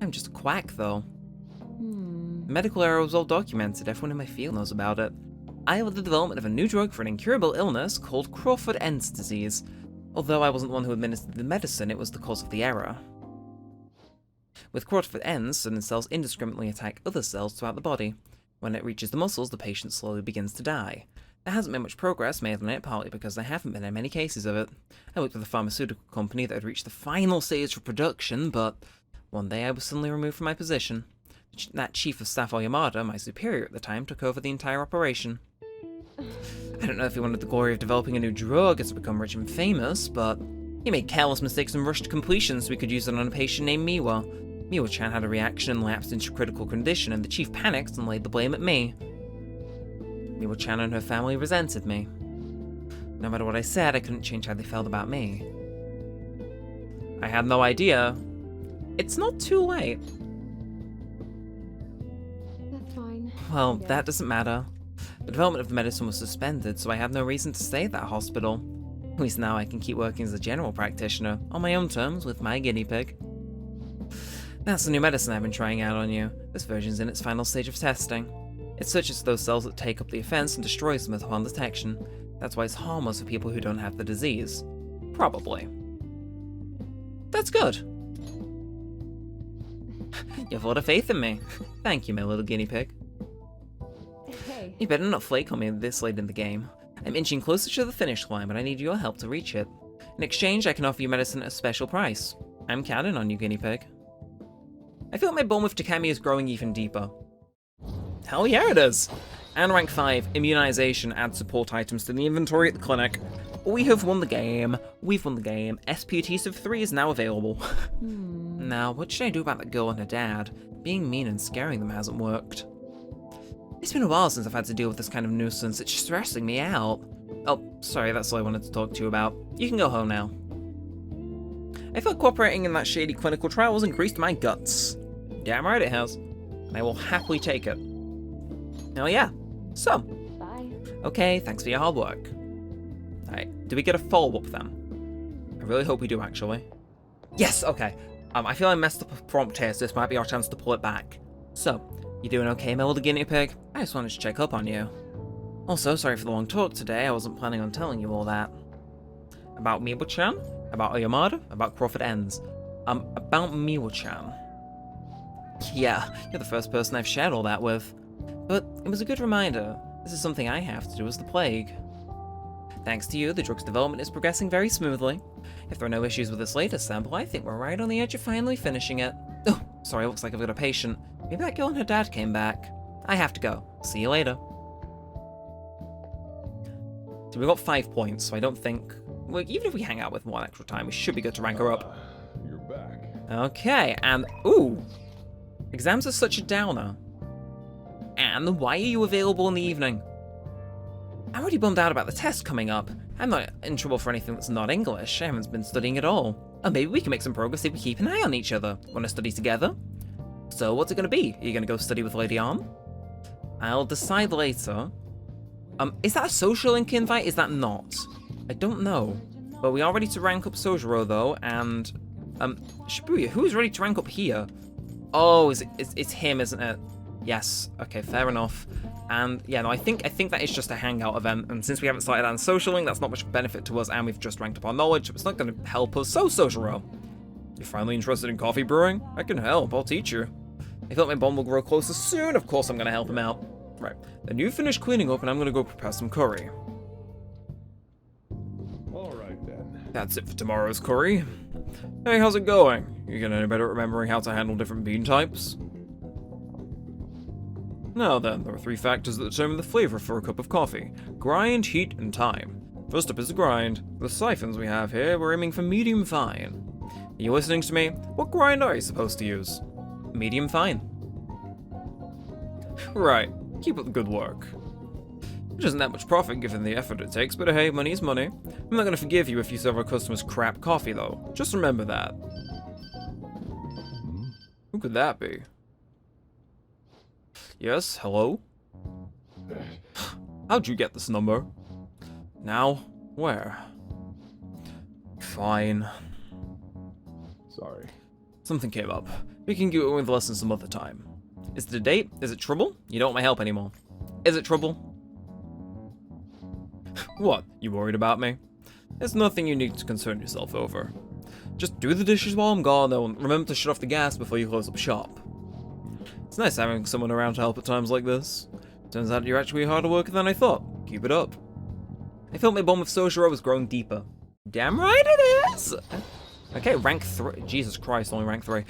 I'm just a quack, though. Medical error was all documented, everyone in my field knows about it. I led the development of a new drug for an incurable illness called Crawford-Enz disease. Although I wasn't the one who administered the medicine, it was the cause of the error. With Crawford-Enz, certain cells indiscriminately attack other cells throughout the body. When it reaches the muscles, the patient slowly begins to die. There hasn't been much progress made on it, partly because there haven't been many cases of it. I worked with a pharmaceutical company that had reached the final stage of production, but one day I was suddenly removed from my position. That chief of staff Oyamada, my superior at the time, took over the entire operation. I don't know if he wanted the glory of developing a new drug as to become rich and famous, but he made careless mistakes and rushed to completion so we could use it on a patient named Miwa. Miwa-chan had a reaction and lapsed into critical condition, and the chief panicked and laid the blame at me. Miwa-chan and her family resented me. No matter what I said, I couldn't change how they felt about me. I had no idea. It's not too late. That's fine. Well, that doesn't matter. The development of the medicine was suspended, so I had no reason to stay at that hospital. At least now I can keep working as a general practitioner, on my own terms, with my guinea pig. That's the new medicine I've been trying out on you. This version's in its final stage of testing. It searches those cells that take up the offense and destroys them upon detection. That's why it's harmless for people who don't have the disease. Probably. That's good. You have a lot of faith in me. Thank you, my little guinea pig. Hey. You better not flake on me this late in the game. I'm inching closer to the finish line, but I need your help to reach it. In exchange, I can offer you medicine at a special price. I'm counting on you, guinea pig. I feel like my bond with Takemi is growing even deeper. Hell yeah, it is! And rank 5, immunization, add support items to the inventory at the clinic. We have won the game. We've won the game. SPT Civ 3 is now available. Now, what should I do about that girl and her dad? Being mean and scaring them hasn't worked. It's been a while since I've had to deal with this kind of nuisance. It's stressing me out. Oh, sorry, that's all I wanted to talk to you about. You can go home now. I felt cooperating in that shady clinical trial has increased my guts. Damn right it has. And I will happily take it. Oh yeah. So. Bye. Okay, thanks for your hard work. Alright, do we get a follow-up then? I really hope we do, actually. Yes, okay. I feel I messed up a prompt here, so this might be our chance to pull it back. So, you doing okay, my little guinea pig? I just wanted to check up on you. Also, sorry for the long talk today, I wasn't planning on telling you all that. About Miwa-chan? About Oyamada? About Crawford Ends? About Miwa-chan. Yeah, you're the first person I've shared all that with. But it was a good reminder. This is something I have to do as the plague. Thanks to you, the drug's development is progressing very smoothly. If there are no issues with this latest sample, I think we're right on the edge of finally finishing it. Oh, sorry, looks like I've got a patient. Maybe that girl and her dad came back. I have to go. See you later. So we got 5 points, so I don't think... Well, even if we hang out with 1 extra time, we should be good to rank her up. You're back. Okay, and... Ooh! Exams are such a downer. And why are you available in the evening? I'm already bummed out about the test coming up. I'm not in trouble for anything that's not English. I haven't been studying at all. Or maybe we can make some progress if we keep an eye on each other. Want to study together? So what's it going to be? Are you going to go study with Lady Arm? I'll decide later. Is that a social link invite? Is that not? I don't know. But we are ready to rank up Sojiro though, and... Shibuya, who's ready to rank up here? Oh, it's him, isn't it? Yes, okay, fair enough. And yeah, no, I think that is just a hangout event, and since we haven't started on social link, that's not much benefit to us, and we've just ranked up our knowledge, so it's not going to help us. So, Sojiro, you're finally interested in coffee brewing? I can help, I'll teach you. I thought my bond will grow closer soon, of course I'm going to help him out. Right, then you finish cleaning up, and I'm going to go prepare some curry. Alright then. That's it for tomorrow's curry. Hey, how's it going? You getting any better at remembering how to handle different bean types? Now then, there are 3 factors that determine the flavor for a cup of coffee. Grind, heat, and time. First up is the grind. The siphons we have here, we're aiming for medium fine. Are you listening to me? What grind are you supposed to use? Medium fine. Right, keep up the good work. It isn't that much profit given the effort it takes, but hey, money is money. I'm not gonna forgive you if you serve our customers crap coffee though. Just remember that. Who could that be? Yes, hello? How'd you get this number? Now, where? Fine. Sorry. Something came up. We can get with lessons some other time. Is it a date? Is it trouble? You don't want my help anymore. Is it trouble? What? You worried about me? There's nothing you need to concern yourself over. Just do the dishes while I'm gone, though, and remember to shut off the gas before you close up shop. It's nice having someone around to help at times like this. Turns out you're actually harder worker than I thought. Keep it up. I felt my bond with Sojiro was growing deeper. Damn right it is! Okay, rank 3. Jesus Christ, only rank 3.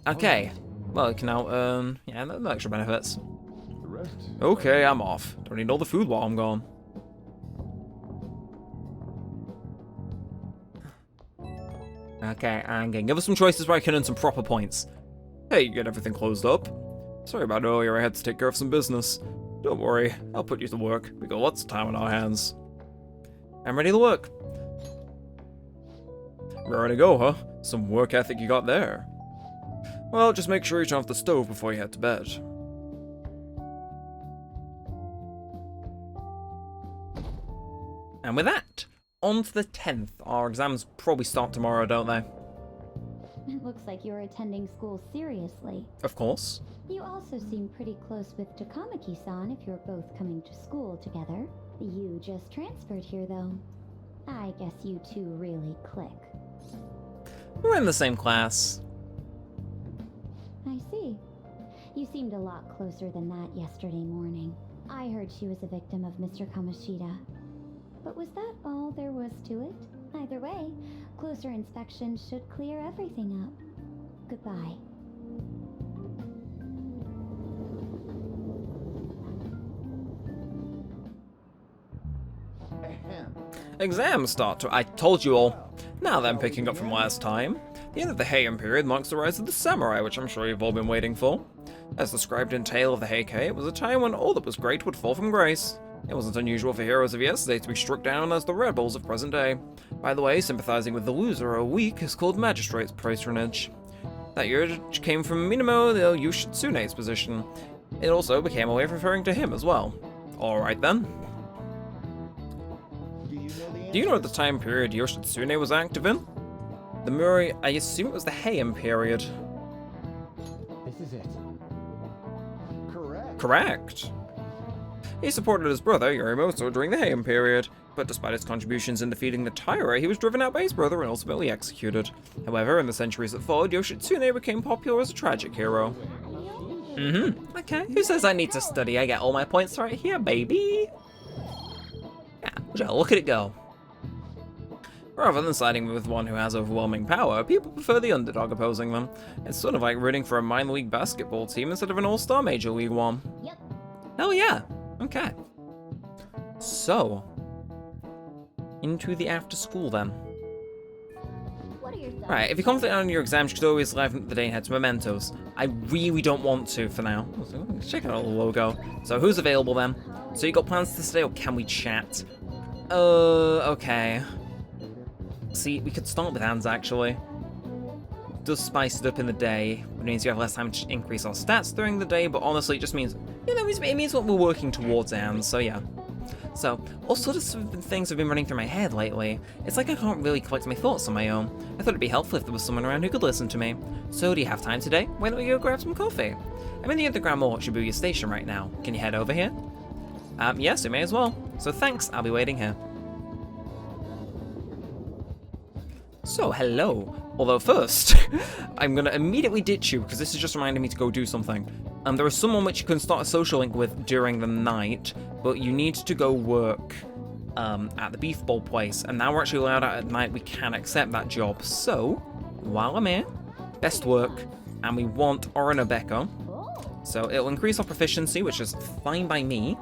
Okay. Well, I can now earn, yeah, no extra benefits. The rest. Okay, I'm off. Don't need all the food while I'm gone. Okay, and give us some choices where I can earn some proper points. Hey, you get everything closed up? Sorry about earlier, I had to take care of some business. Don't worry, I'll put you to work. We got lots of time on our hands. I'm ready to work. Ready to go, huh? Some work ethic you got there. Well, just make sure you turn off the stove before you head to bed. And with that, on to the 10th. Our exams probably start tomorrow, don't they? It looks like you're attending school seriously. Of course. You also seem pretty close with Takamaki-san if you're both coming to school together. You just transferred here, though. I guess you two really click. We're in the same class. I see. You seemed a lot closer than that yesterday morning. I heard she was a victim of Mr. Kamoshida. But was that all there was to it? Either way, closer inspection should clear everything up. Goodbye. Exams start to... I told you all. Now then, picking up from last time. The end of the Heian period marks the rise of the samurai, which I'm sure you've all been waiting for. As described in Tale of the Heikei, it was a time when all that was great would fall from grace. It wasn't unusual for heroes of yesterday to be struck down as the rebels of present day. By the way, sympathizing with the loser or weak is called magistrate's patronage. That urge came from Minamo the Yoshitsune's position. It also became a way of referring to him as well. Alright then. Do you know what the time period Yoshitsune was active in? The Muri, I assume it was the Heian period. This is it. Correct. Correct. He supported his brother, Yorimoto, during the Heian period, but despite his contributions in defeating the Taira, he was driven out by his brother and ultimately executed. However, in the centuries that followed, Yoshitsune became popular as a tragic hero. Okay, who says I need to study? I get all my points right here, baby. Yeah, look at it go. Rather than siding with one who has overwhelming power, people prefer the underdog opposing them. It's sort of like rooting for a minor league basketball team instead of an all-star major league one. Yep. Hell yeah. Okay. So, into the after school then. What are your thoughts? Right, if you're confident on your exams, you could always liven up the day and head to Mementos. I really don't want to for now. Let's check out the logo. So who's available then? So you got plans to stay or can we chat? Okay. See, we could start with hands actually. Does spice it up in the day. It means you have less time to increase our stats during the day, but honestly it just means, you know, it means what we're working towards, hands, so yeah. So, all sorts of things have been running through my head lately. It's like I can't really collect my thoughts on my own. I thought it'd be helpful if there was someone around who could listen to me. So, do you have time today? Why don't we go grab some coffee? I'm in the underground mall at Shibuya Station right now. Can you head over here? Yes, we may as well. So thanks, I'll be waiting here. So, hello. Although first, I'm gonna immediately ditch you because this is just reminding me to go do something. There is someone which you can start a social link with during the night, but you need to go work at the beef bowl place, and now we're actually allowed out at night, we can accept that job. So, while I'm here, best work, and we want Orinobeko. So it'll increase our proficiency, which is fine by me.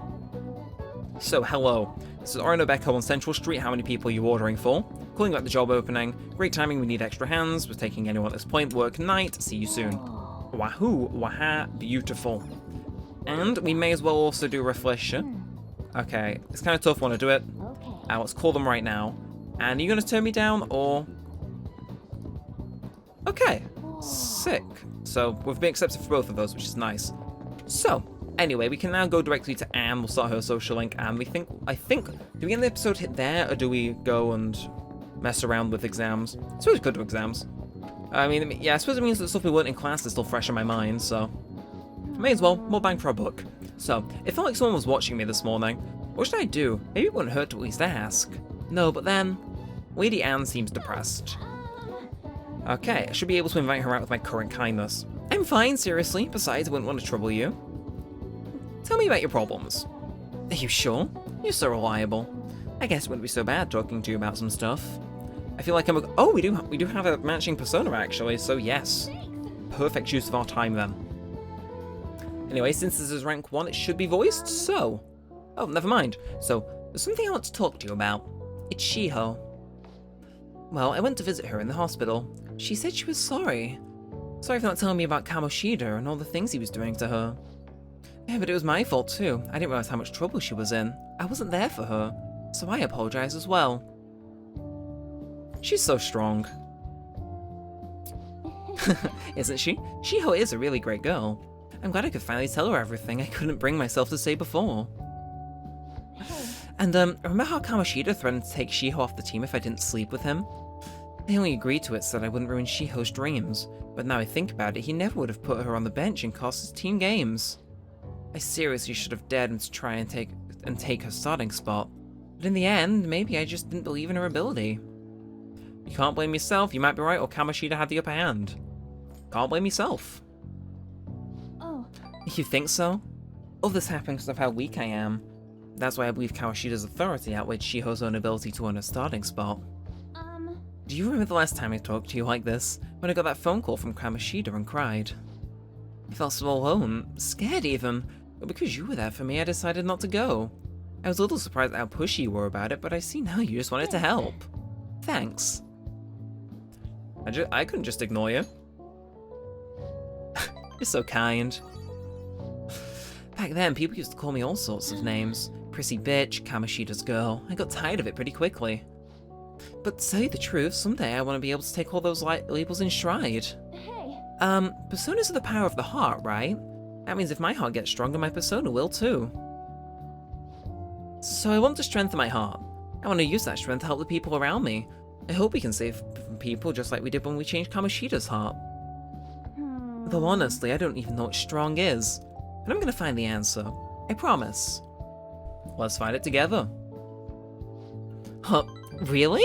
So, hello. This is Orinobeko on Central Street. How many people are you ordering for? Calling about the job opening. Great timing, we need extra hands. We're taking anyone at this point. Work night. See you soon. Wahoo, waha, beautiful. And we may as well also do reflection. Okay, it's kind of tough, want to do it. Okay. Let's call them right now. And are you going to turn me down, or... Okay, sick. So, we've been accepted for both of those, which is nice. So, anyway, we can now go directly to Anne. We'll start her social link, and I think, do we end the episode hit there, or do we go and mess around with exams? I suppose we could do exams. I mean, yeah, I suppose it means that stuff we learned in class is still fresh in my mind, so... May as well, more bang for our buck. So, it felt like someone was watching me this morning. What should I do? Maybe it wouldn't hurt to at least ask. No, but then... Lady Anne seems depressed. Okay, I should be able to invite her out with my current kindness. I'm fine, seriously. Besides, I wouldn't want to trouble you. Tell me about your problems. Are you sure? You're so reliable. I guess it wouldn't be so bad talking to you about some stuff. I feel like oh, we do have a matching persona actually, so yes. Perfect use of our time then. Anyway, since this is rank 1, it should be voiced, so... Oh, never mind. So, there's something I want to talk to you about. It's Shiho. Well, I went to visit her in the hospital. She said she was sorry. Sorry for not telling me about Kamoshida and all the things he was doing to her. Yeah, but it was my fault too. I didn't realize how much trouble she was in. I wasn't there for her, so I apologize as well. She's so strong. Isn't she? Shiho is a really great girl. I'm glad I could finally tell her everything I couldn't bring myself to say before. And remember how Kamoshida threatened to take Shiho off the team if I didn't sleep with him? I only agreed to it so that I wouldn't ruin Shiho's dreams, but now I think about it, he never would have put her on the bench and cost his team games. I seriously should have dared him to try and take her starting spot, but in the end, maybe I just didn't believe in her ability. You can't blame yourself, you might be right, or Kamoshida had the upper hand. Can't blame yourself. Oh. You think so? All this happened because of how weak I am. That's why I believe Kawashida's authority outweighed Shiho's own ability to earn a starting spot. Do you remember the last time I talked to you like this? When I got that phone call from Kamoshida and cried? I felt so alone, scared even, but because you were there for me, I decided not to go. I was a little surprised at how pushy you were about it, but I see now you just wanted to help. Thanks. I couldn't just ignore you. You're so kind. Back then, people used to call me all sorts of names. Prissy bitch, Kamoshida's girl. I got tired of it pretty quickly. But to tell you the truth, someday I want to be able to take all those labels in stride. Hey. Personas are the power of the heart, right? That means if my heart gets stronger, my persona will too. So I want to strengthen my heart. I want to use that strength to help the people around me. I hope we can save people just like we did when we changed Kamoshida's heart. Though honestly, I don't even know what strong is. But I'm gonna find the answer. I promise. Let's find it together. Huh, really?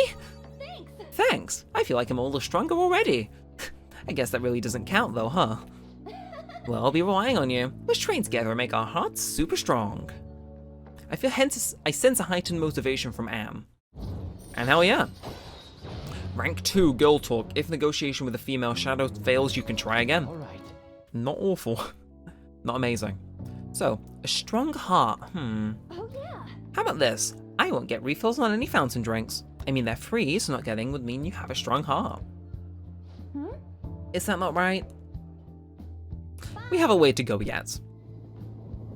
Thanks! I feel like I'm a little stronger already. I guess that really doesn't count though, huh? Well, I'll be relying on you. Let's train together and make our hearts super strong. I sense a heightened motivation from Am. And hell yeah. Rank 2, Girl Talk. If negotiation with a female shadow fails, you can try again. Alright. Not awful. Not amazing. So, a strong heart, Oh yeah. How about this? I won't get refills on any fountain drinks. I mean, they're free, so not getting would mean you have a strong heart. Is that not right? We have a way to go yet.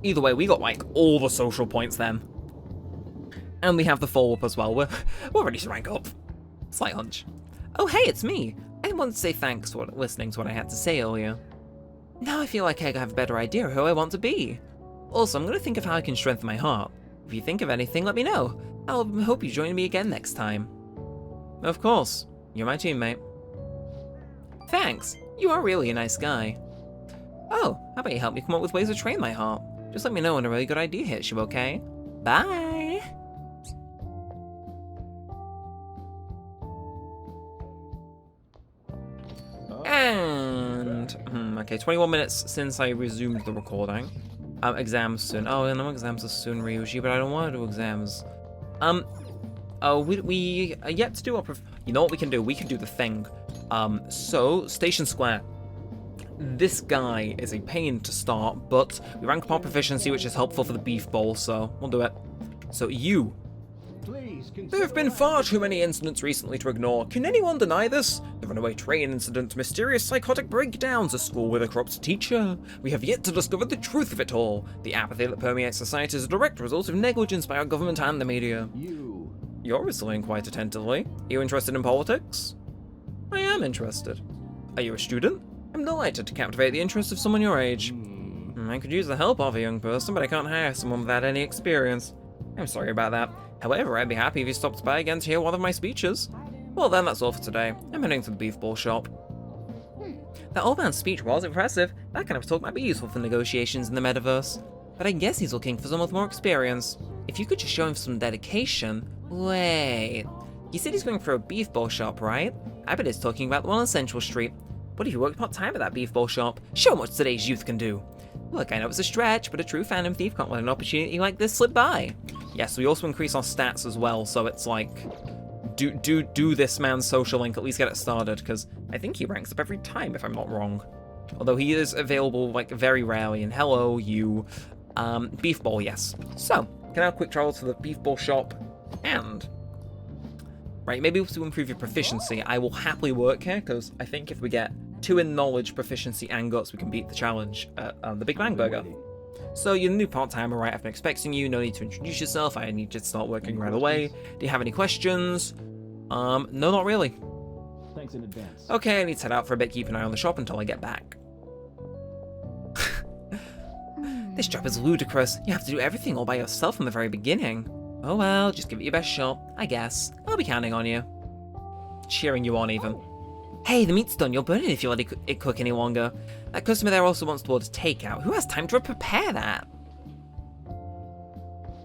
Either way, we got like all the social points then. And we have the follow-up as well. We're ready to rank up. Slight hunch. Oh hey, it's me. I wanted to say thanks for listening to what I had to say earlier. Now I feel like I have a better idea of who I want to be. Also, I'm going to think of how I can strengthen my heart. If you think of anything, let me know. I'll hope you join me again next time. Of course. You're my teammate. Thanks. You are really a nice guy. Oh, how about you help me come up with ways to train my heart? Just let me know when a really good idea hits you, okay? Bye! And... okay, 21 minutes since I resumed the recording. Exams soon. Oh, I know exams are soon, Ryuji, but I don't want to do exams. We are yet to do our... You know what we can do? We can do the thing. So, Station Square. This guy is a pain to start, but we rank up our proficiency, which is helpful for the beef bowl, so we'll do it. So, you. There have been far too many incidents recently to ignore. Can anyone deny this? The runaway train incident, mysterious psychotic breakdowns, a school with a corrupt teacher. We have yet to discover the truth of it all. The apathy that permeates society is a direct result of negligence by our government and the media. You're listening quite attentively. Are you interested in politics? I am interested. Are you a student? I'm delighted to captivate the interest of someone your age. I could use the help of a young person, but I can't hire someone without any experience. I'm sorry about that. However, I'd be happy if you stopped by again to hear one of my speeches. Well then, that's all for today. I'm heading to the beef ball shop. That old man's speech was impressive. That kind of talk might be useful for negotiations in the metaverse. But I guess he's looking for someone with more experience. If you could just show him some dedication... Wait... He said he's going for a beef bowl shop, right? I bet he's talking about the one on Central Street. What if you worked part-time at that beef bowl shop? Show him what today's youth can do. Look, I know it's a stretch, but a true Phantom Thief can't let an opportunity like this slip by. Yes, we also increase our stats as well, so it's like, do this man's social link, at least get it started, because I think he ranks up every time, if I'm not wrong. Although he is available, like, very rarely, and hello, you, Beef Ball, yes. So, can I have quick travel to the Beef Ball shop, and... Right, maybe to improve your proficiency, I will happily work here, because I think if we get 2 in knowledge, proficiency, and guts, we can beat the challenge at the Big Bang Burger. So you're the new part-timer, right? I've been expecting you, no need to introduce yourself, I need you to start working right away. Do you have any questions? No, not really. Thanks in advance. Okay, I need to head out for a bit, keep an eye on the shop until I get back. This job is ludicrous. You have to do everything all by yourself from the very beginning. Oh well, just give it your best shot, I guess. I'll be counting on you. Cheering you on, even. Hey, the meat's done. You'll burn it if you let it cook any longer. That customer there also wants to order takeout. Who has time to prepare that?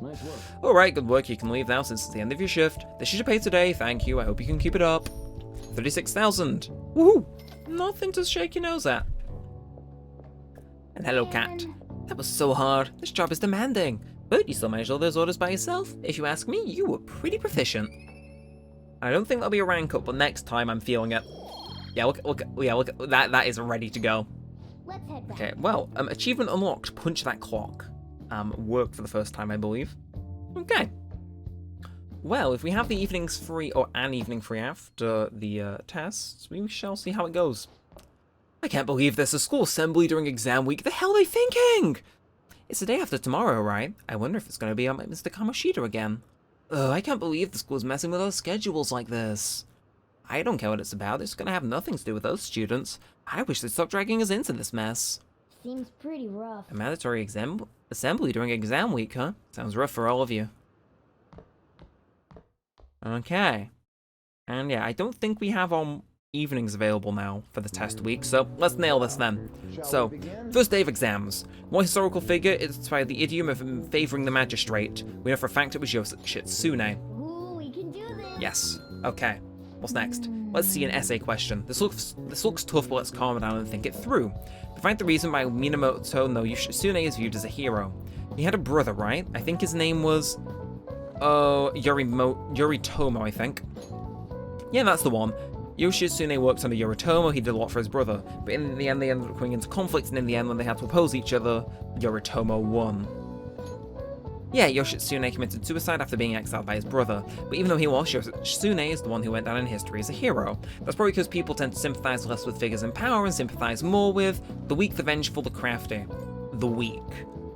Nice work. Alright, good work. You can leave now since it's the end of your shift. This is your pay today. Thank you. I hope you can keep it up. 36,000. Woohoo! Nothing to shake your nose at. And hello, cat. That was so hard. This job is demanding. But you still managed all those orders by yourself. If you ask me, you were pretty proficient. I don't think that'll be a rank up, but next time I'm feeling it. Yeah, look, that is ready to go. Let's head back. Okay, well, achievement unlocked, punch that clock. Worked for the first time, I believe. Okay. Well, if we have the evenings free, or an evening free after the tests, we shall see how it goes. I can't believe there's a school assembly during exam week. The hell are they thinking? It's the day after tomorrow, right? I wonder if it's going to be Mr. Kamoshida again. Ugh, I can't believe the school's messing with our schedules like this. I don't care what it's about. It's going to have nothing to do with those students. I wish they'd stop dragging us into this mess. Seems pretty rough. A mandatory assembly during exam week, huh? Sounds rough for all of you. Okay. And yeah, I don't think we have evenings available now for the test week, so let's nail this then. So, first day of exams. What historical figure inspired the idiom of favoring the magistrate? We know for a fact it was Yoshitsune. Ooh, we can do this. Yes. Okay. What's next? Let's see an essay question. This looks tough, but let's calm down and think it through. Provide the reason why Minamoto no Yoshitsune is viewed as a hero. He had a brother, right? I think his name was... Yoritomo, I think. Yeah, that's the one. Yoshitsune worked under Yoritomo, he did a lot for his brother, but in the end they ended up coming into conflict, and in the end when they had to oppose each other, Yoritomo won. Yeah, Yoshitsune committed suicide after being exiled by his brother, but even though he was, Yoshitsune is the one who went down in history as a hero. That's probably because people tend to sympathize less with figures in power and sympathize more with the weak, the vengeful, the crafty. The weak.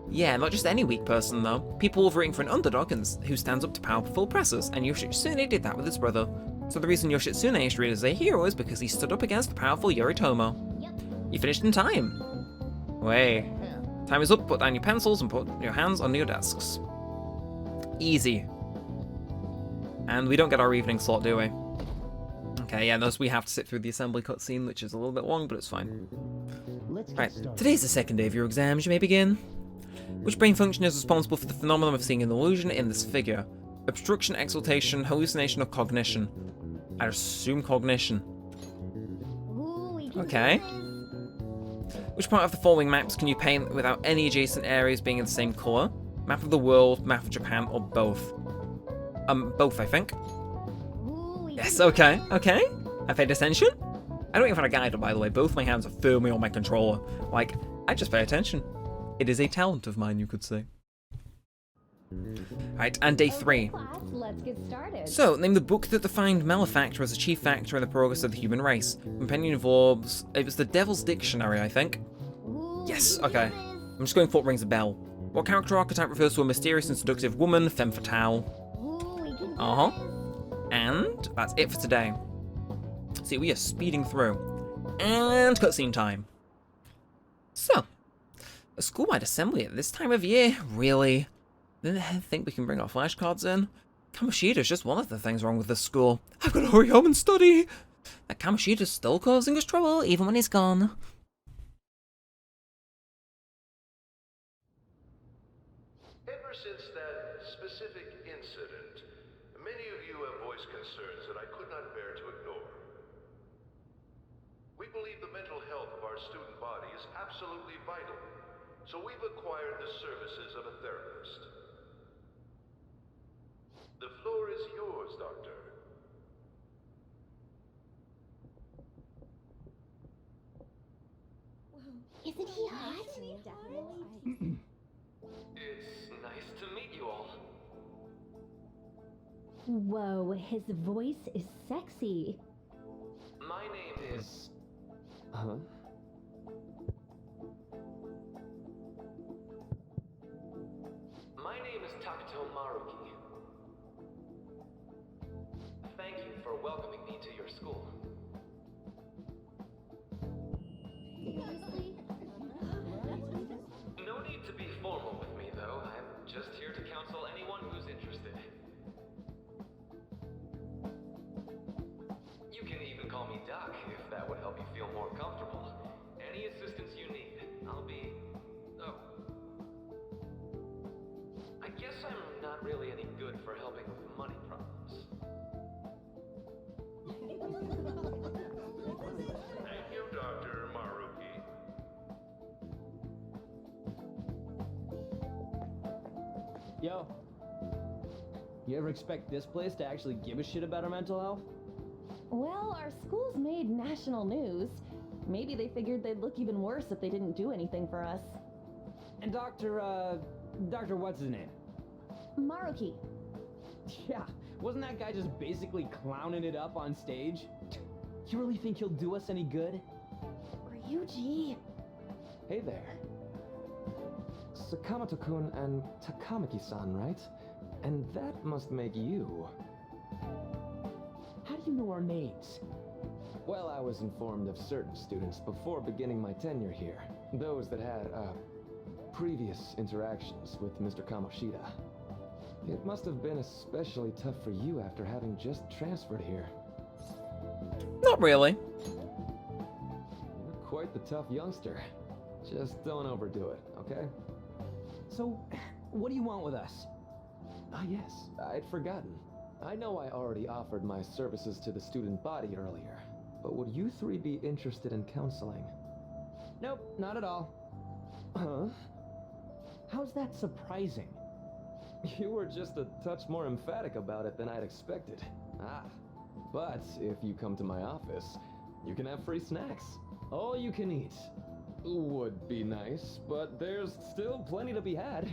Yeah, not just any weak person though. People rooting for an underdog who stands up to powerful oppressors, and Yoshitsune did that with his brother. So the reason Yoshitsune is treated as a hero is because he stood up against the powerful Yoritomo. Yep. You finished in time. Way. Time is up, put down your pencils and put your hands on your desks. Easy. And we don't get our evening slot, do we? Okay, yeah, those we have to sit through the assembly cutscene, which is a little bit long, but it's fine. Right, today's the second day of your exams, you may begin. Which brain function is responsible for the phenomenon of seeing an illusion in this figure? Obstruction, exaltation, hallucination, or cognition? I assume cognition. Ooh, we can Okay. do this. Which part of the following maps can you paint without any adjacent areas being in the same colour? Map of the world, map of Japan, or both? Both, I think. Ooh, we Yes, can do okay, okay. I paid attention. I don't even have a guide, by the way. Both my hands are firmly on my controller. Like, I just pay attention. It is a talent of mine, you could say. Right, and day 3. Class, let's get started. So, name the book that defined malefactor as a chief factor in the progress of the human race. Companion of Orbs. It was the Devil's Dictionary, I think. Ooh, Yes, we can okay. do this. I'm just going for what rings a bell. What character archetype refers to a mysterious and seductive woman, femme fatale? Ooh, we can do Uh-huh. this. And that's it for today. See, we are speeding through. And cutscene time. So, a school-wide assembly at this time of year? Really? Didn't I think we can bring our flashcards in? Kamoshida's just one of the things wrong with this school. I've got to hurry home and study! That Kamoshida's still causing us trouble, even when he's gone. Ever since that specific incident, many of you have voiced concerns that I could not bear to ignore. We believe the mental health of our student body is absolutely vital, so we've acquired the services of a therapist. The floor is yours, Doctor. Isn't he hot? It's nice to meet you all. Whoa, his voice is sexy. My name is... Huh? My name is Takuto Maruki. Thank you for welcoming me to your school. No need to be formal with me, though. I'm just here to counsel anyone who's interested. You can even call me Doc if that would help you feel more comfortable. Any assistance you need, I'll be... Oh. I guess I'm not really any good for helping with money problems. Thank you, Dr. Maruki. Yo. You ever expect this place to actually give a shit about our mental health? Well, our school's made national news. Maybe they figured they'd look even worse if they didn't do anything for us. And Dr. what's his name? Maruki. Yeah, wasn't that guy just basically clowning it up on stage? You really think he'll do us any good? Ryuji. Hey there. Sakamoto-kun and Takamaki-san, right? And that must make you. How do you know our names? Well, I was informed of certain students before beginning my tenure here. Those that had, previous interactions with Mr. Kamoshida. It must have been especially tough for you after having just transferred here. Not really. You're quite the tough youngster. Just don't overdo it, okay? So, what do you want with us? Ah, yes, I'd forgotten. I know I already offered my services to the student body earlier, but would you three be interested in counseling? Nope, not at all. Huh? How's that surprising? You were just a touch more emphatic about it than I'd expected. Ah, but if you come to my office, you can have free snacks. All you can eat. Would be nice, but there's still plenty to be had.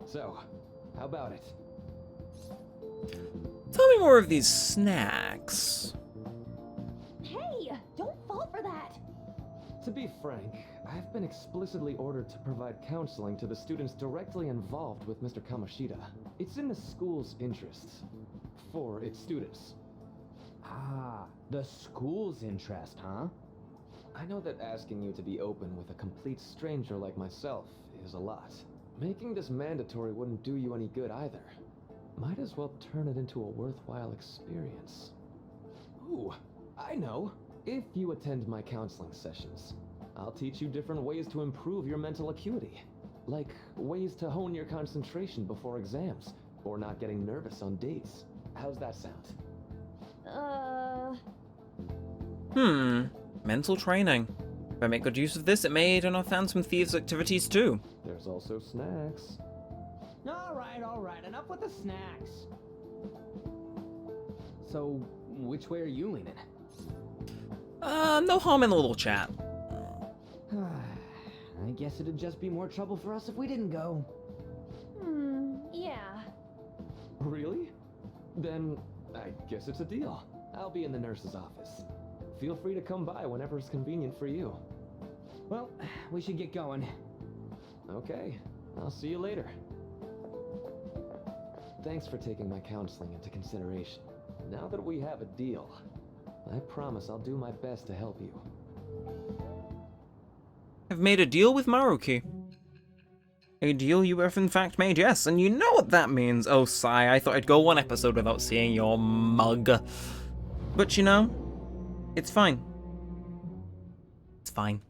So, how about it? Tell me more of these snacks. Hey, don't fall for that. To be frank, I've been explicitly ordered to provide counseling to the students directly involved with Mr. Kamoshida. It's in the school's interests. For its students. Ah, the school's interest, huh? I know that asking you to be open with a complete stranger like myself is a lot. Making this mandatory wouldn't do you any good either. Might as well turn it into a worthwhile experience. Ooh, I know. If you attend my counseling sessions, I'll teach you different ways to improve your mental acuity. Like ways to hone your concentration before exams, or not getting nervous on dates. How's that sound? Mental training. If I make good use of this, it may turn off Phantom Thieves' activities too. There's also snacks. All right, enough with the snacks. So, which way are you leaning? No harm in a little chat. I guess it'd just be more trouble for us if we didn't go. Yeah. Really? Then, I guess it's a deal. I'll be in the nurse's office. Feel free to come by whenever it's convenient for you. Well, we should get going. Okay, I'll see you later. Thanks for taking my counseling into consideration. Now that we have a deal, I promise I'll do my best to help you. I've made a deal with Maruki. A deal you have in fact made, yes, and you know what that means. Oh, sigh, I thought I'd go one episode without seeing your mug. But you know, it's fine. It's fine.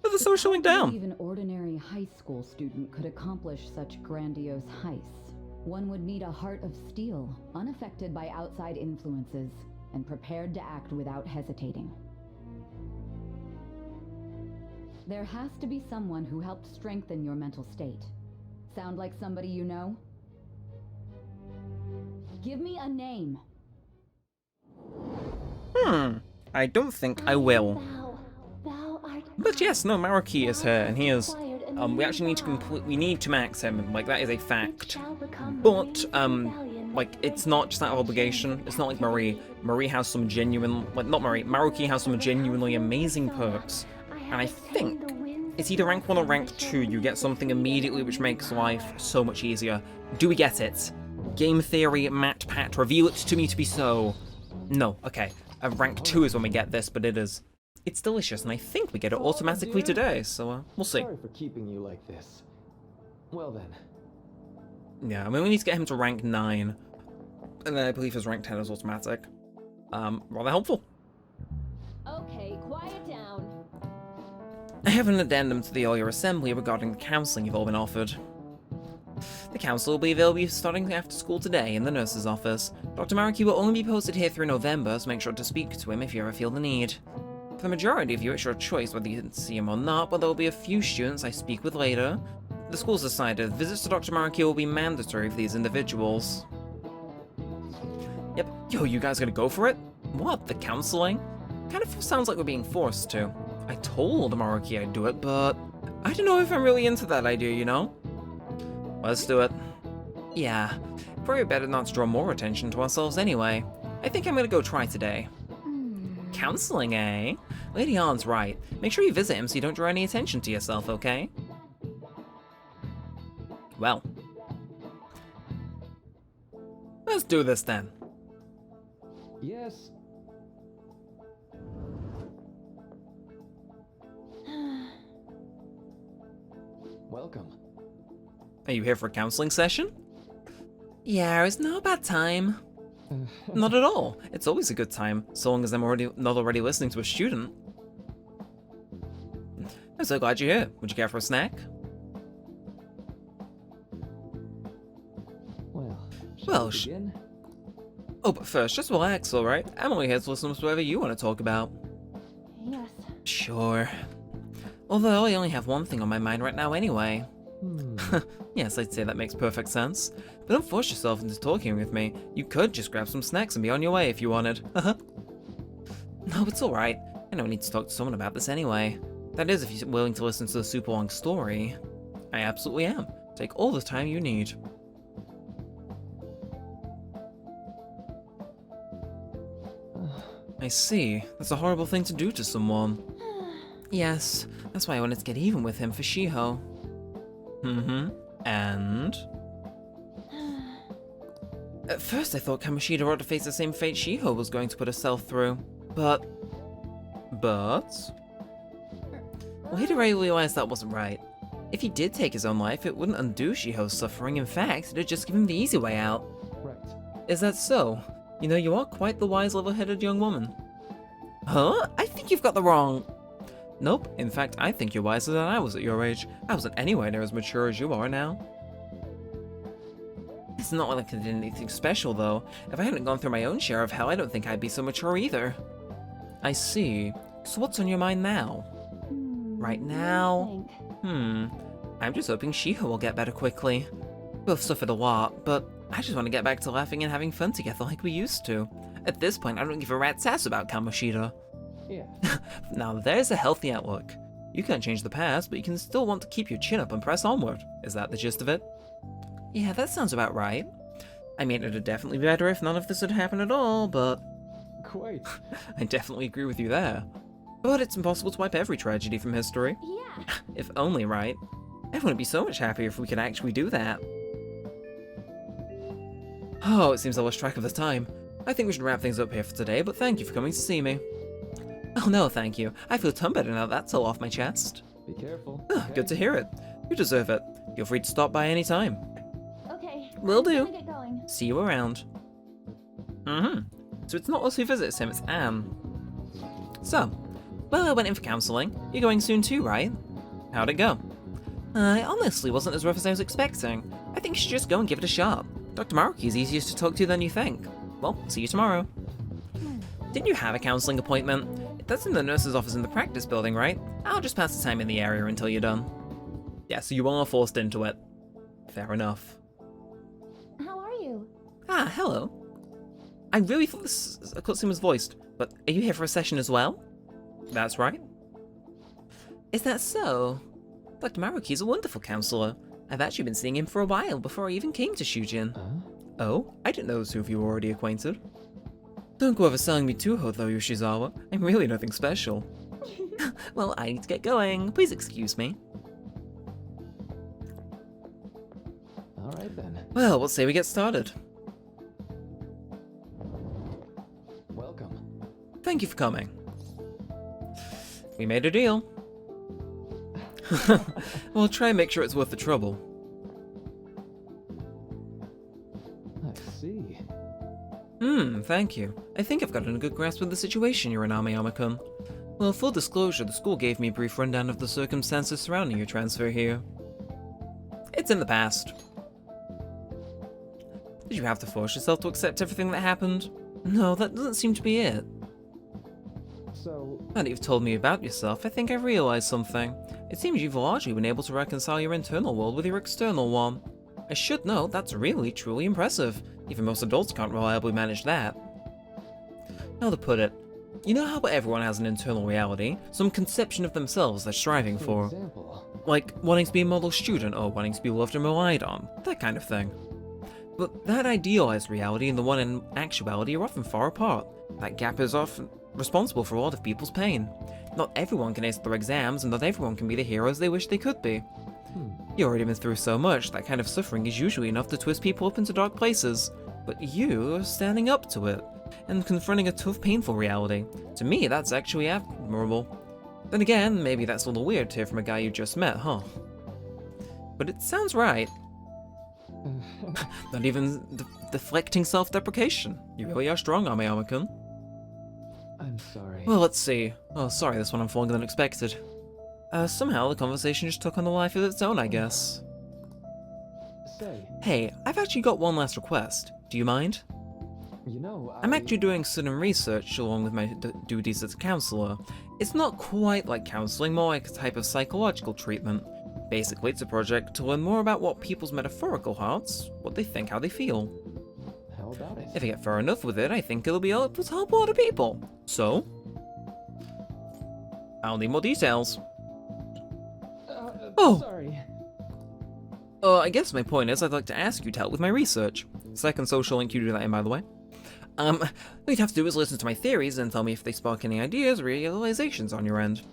But the social went down. Even an ordinary high school student could accomplish such grandiose heists. One would need a heart of steel, unaffected by outside influences, and prepared to act without hesitating. There has to be someone who helped strengthen your mental state. Sound like somebody you know? Give me a name. I don't think I will. But yes, no, Maruki is here, and he is. We actually need to we need to max him. Like, that is a fact. But like, it's not just out of obligation. It's not like Marie. Marie has some genuine, like, not Marie. Maruki has some genuinely amazing perks, and I think it's either rank 1 or rank 2. You get something immediately which makes life so much easier. Do we get it? Game theory, Matt Pat, reveal it to me to be so. No, okay. Rank 2 is when we get this, but it is. It's delicious, and I think we get it automatically today, so we'll see. Sorry for keeping you like this. Well then. Yeah, I mean, we need to get him to rank 9. And then I believe his rank 10 is automatic. Rather helpful. Okay, quiet down. I have an addendum to the earlier assembly regarding the counselling you've all been offered. The council will be starting after school today in the nurse's office. Dr. Maruki will only be posted here through November, so make sure to speak to him if you ever feel the need. For the majority of you, it's your choice whether you see him or not, but there will be a few students I speak with later. The school's decided visits to Dr. Maruki will be mandatory for these individuals. Yep. Yo, you guys gonna go for it? What, the counseling? Kind of sounds like we're being forced to. I told Maruki I'd do it, but I don't know if I'm really into that idea, you know? Let's do it. Yeah, probably better not to draw more attention to ourselves anyway. I think I'm gonna go try today. Counseling, eh? Lady Ann's right. Make sure you visit him so you don't draw any attention to yourself, okay? Well. Let's do this then. Yes. Welcome. Are you here for a counseling session? Yeah, it's no bad time. Not at all. It's always a good time, so long as I'm not already listening to a student. I'm so glad you're here. Would you care for a snack? Well, oh, but first, just relax, alright? I'm only here to listen to whatever you want to talk about. Yes. Sure. Although I only have one thing on my mind right now anyway. Yes, I'd say that makes perfect sense. But don't force yourself into talking with me. You could just grab some snacks and be on your way if you wanted. No, it's alright. I don't need to talk to someone about this anyway. That is, if you're willing to listen to the super long story. I absolutely am. Take all the time you need. I see. That's a horrible thing to do to someone. Yes, that's why I wanted to get even with him for Shiho. And? At first I thought Kamoshida ought to face the same fate Shiho was going to put herself through, but... Later I realized that wasn't right. If he did take his own life, it wouldn't undo Shiho's suffering. In fact, it'd just give him the easy way out. Right. Is that so? You know, you are quite the wise, level-headed young woman. Huh? I think you've got the wrong... Nope. In fact, I think you're wiser than I was at your age. I wasn't anywhere near as mature as you are now. It's not like I did anything special, though. If I hadn't gone through my own share of hell, I don't think I'd be so mature either. I see. So what's on your mind now? Right now? I'm just hoping Shiho will get better quickly. We've suffered a lot, but I just want to get back to laughing and having fun together like we used to. At this point, I don't give a rat's ass about Kamoshida. Yeah. Now there's a healthy outlook. You can't change the past, but you can still want to keep your chin up and press onward. Is that the gist of it? Yeah, that sounds about right. I mean, it'd definitely be better if none of this had happened at all, but... Quite. I definitely agree with you there. But it's impossible to wipe every tragedy from history. Yeah. If only, right? Everyone would be so much happier if we could actually do that. Oh, it seems I lost track of the time. I think we should wrap things up here for today, but thank you for coming to see me. Oh no, thank you. I feel ton better now that's all off my chest. Be careful. Oh, good to hear it. You deserve it. Feel free to stop by any time. Okay. Will do. I'm gonna get going. See you around. So it's not us who visits him, it's Anne. So, well, I went in for counselling. You're going soon too, right? How'd it go? It honestly wasn't as rough as I was expecting. I think you should just go and give it a shot. Dr. Maruki's easier to talk to than you think. Well, see you tomorrow. Didn't you have a counselling appointment? that's in the nurse's office in the practice building, right? I'll just pass the time in the area until you're done. Yeah, so you are forced into it. Fair enough. How are you? Ah, hello. I really thought this cutscene was voiced, but are you here for a session as well? That's right. Is that so? Dr. Maruki's a wonderful counselor. I've actually been seeing him for a while before I even came to Shujin. Oh, I didn't know those two of you were already acquainted. Don't go over selling me too hard though, Yoshizawa. I'm really nothing special. Well, I need to get going. Please excuse me. Alright then. Well, let's say we get started. Welcome. Thank you for coming. We made a deal. We'll try and make sure it's worth the trouble. I see. Thank you. I think I've gotten a good grasp of the situation you're in, Amayama-kun. Well, full disclosure, the school gave me a brief rundown of the circumstances surrounding your transfer here. It's in the past. Did you have to force yourself to accept everything that happened? No, that doesn't seem to be it. So... Now that you've told me about yourself, I think I've realized something. It seems you've largely been able to reconcile your internal world with your external one. I should note, that's really, truly impressive. Even most adults can't reliably manage that. How to put it, you know how everyone has an internal reality, some conception of themselves they're striving for. example? Like wanting to be a model student or wanting to be loved and relied on, that kind of thing. But that idealized reality and the one in actuality are often far apart. That gap is often responsible for a lot of people's pain. Not everyone can ace their exams, and not everyone can be the heroes they wish they could be. You've already been through so much, that kind of suffering is usually enough to twist people up into dark places. But you are standing up to it, and confronting a tough, painful reality. To me, that's actually admirable. Then again, maybe that's a little weird to hear from a guy you just met, huh? But it sounds right. Not even deflecting self-deprecation. You really are strong, Amayama-kun. I'm sorry. Well, let's see. Oh, sorry, this one I'm longer than expected. Somehow the conversation just took on a life of its own, I guess. Say, Hey, I've actually got one last request. Do you mind? you know, I'm actually doing some research along with my duties as a counselor. It's not quite like counseling, more like a type of psychological treatment. Basically, it's a project to learn more about what people's metaphorical hearts, what they think, how they feel. How about it? If I get far enough with it, I think it'll be able to help a lot of people. So, I'll need more details. Oh! Sorry. I guess my point is I'd like to ask you to help with my research. Second social link you do that in, by the way. All you'd have to do is listen to my theories and tell me if they spark any ideas or realizations on your end.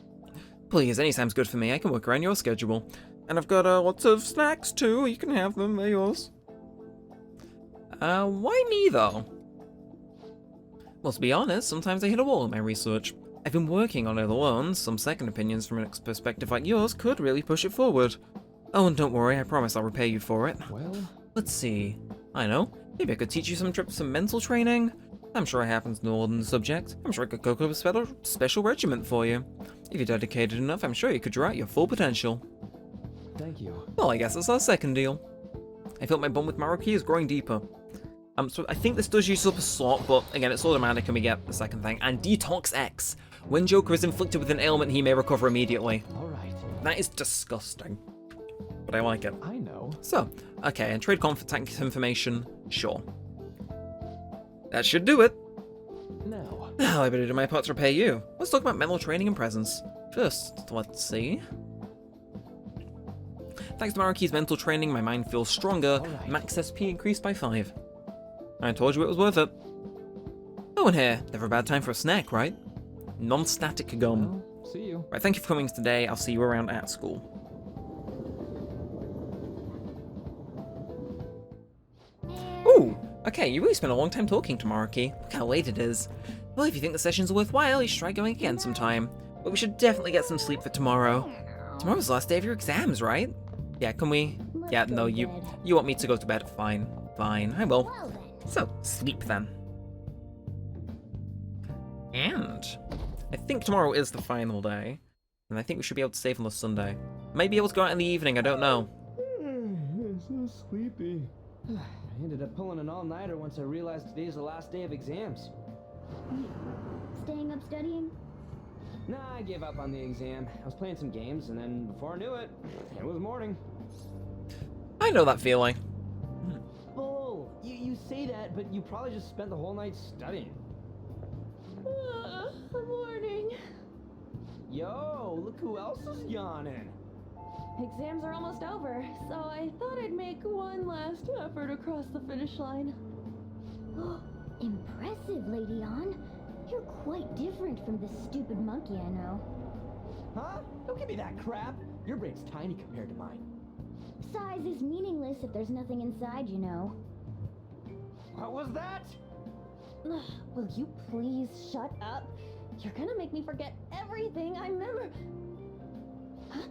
Please, anytime's good for me. I can work around your schedule. And I've got lots of snacks too. You can have them. They're yours. Why me though? Well, to be honest, sometimes I hit a wall in my research. I've been working on it alone. Some second opinions from a perspective like yours could really push it forward. Oh, and don't worry, I promise I'll repay you for it. Well, let's see. I know. Maybe I could teach you some mental training. I'm sure I happen to know all in the subject. I'm sure I could cook up a special regiment for you. If you're dedicated enough, I'm sure you could draw out your full potential. thank you. Well, I guess that's our second deal. I feel my bond with Maruki is growing deeper. So I think this does use up a slot, but again, it's automatic and we get the second thing. And Detox X. When Joker is inflicted with an ailment, he may recover immediately. Alright. That is disgusting. But I like it. I know. So, okay, and trade contact information, sure. That should do it. Now I better do my part to repay you. Let's talk about mental training and presence. First, let's see. Thanks to Maruki's mental training, my mind feels stronger. Right. Max SP increased by 5. I told you it was worth it. Oh, and here, never a bad time for a snack, right? Non-static gum. Well, see you. Right, thank you for coming today. I'll see you around at school. Ooh, okay, you really spent a long time talking to Maruki. Look how late it is. Well, if you think the session's worthwhile, you should try going again sometime. But we should definitely get some sleep for tomorrow. Tomorrow's the last day of your exams, right? Yeah, can we? Yeah, no, you want me to go to bed? Fine, fine, I will. So, sleep then. And I think tomorrow is the final day. And I think we should be able to save on the Sunday. Maybe able to go out in the evening, I don't know. I'm so sleepy. I ended up pulling an all-nighter once I realized today's the last day of exams. Staying up studying? Nah, I gave up on the exam. I was playing some games, and then before I knew it, it was morning. I know that feeling. Bull! You say that, but you probably just spent the whole night studying. Morning. Yo, look who else is yawning. Exams are almost over, so I thought I'd make one last effort across the finish line. Impressive, Lady On. You're quite different from the stupid monkey I know. Huh? Don't give me that crap. Your brain's tiny compared to mine. Size is meaningless if there's nothing inside, you know. What was that? Will you please shut up? You're gonna make me forget everything I remember. Huh?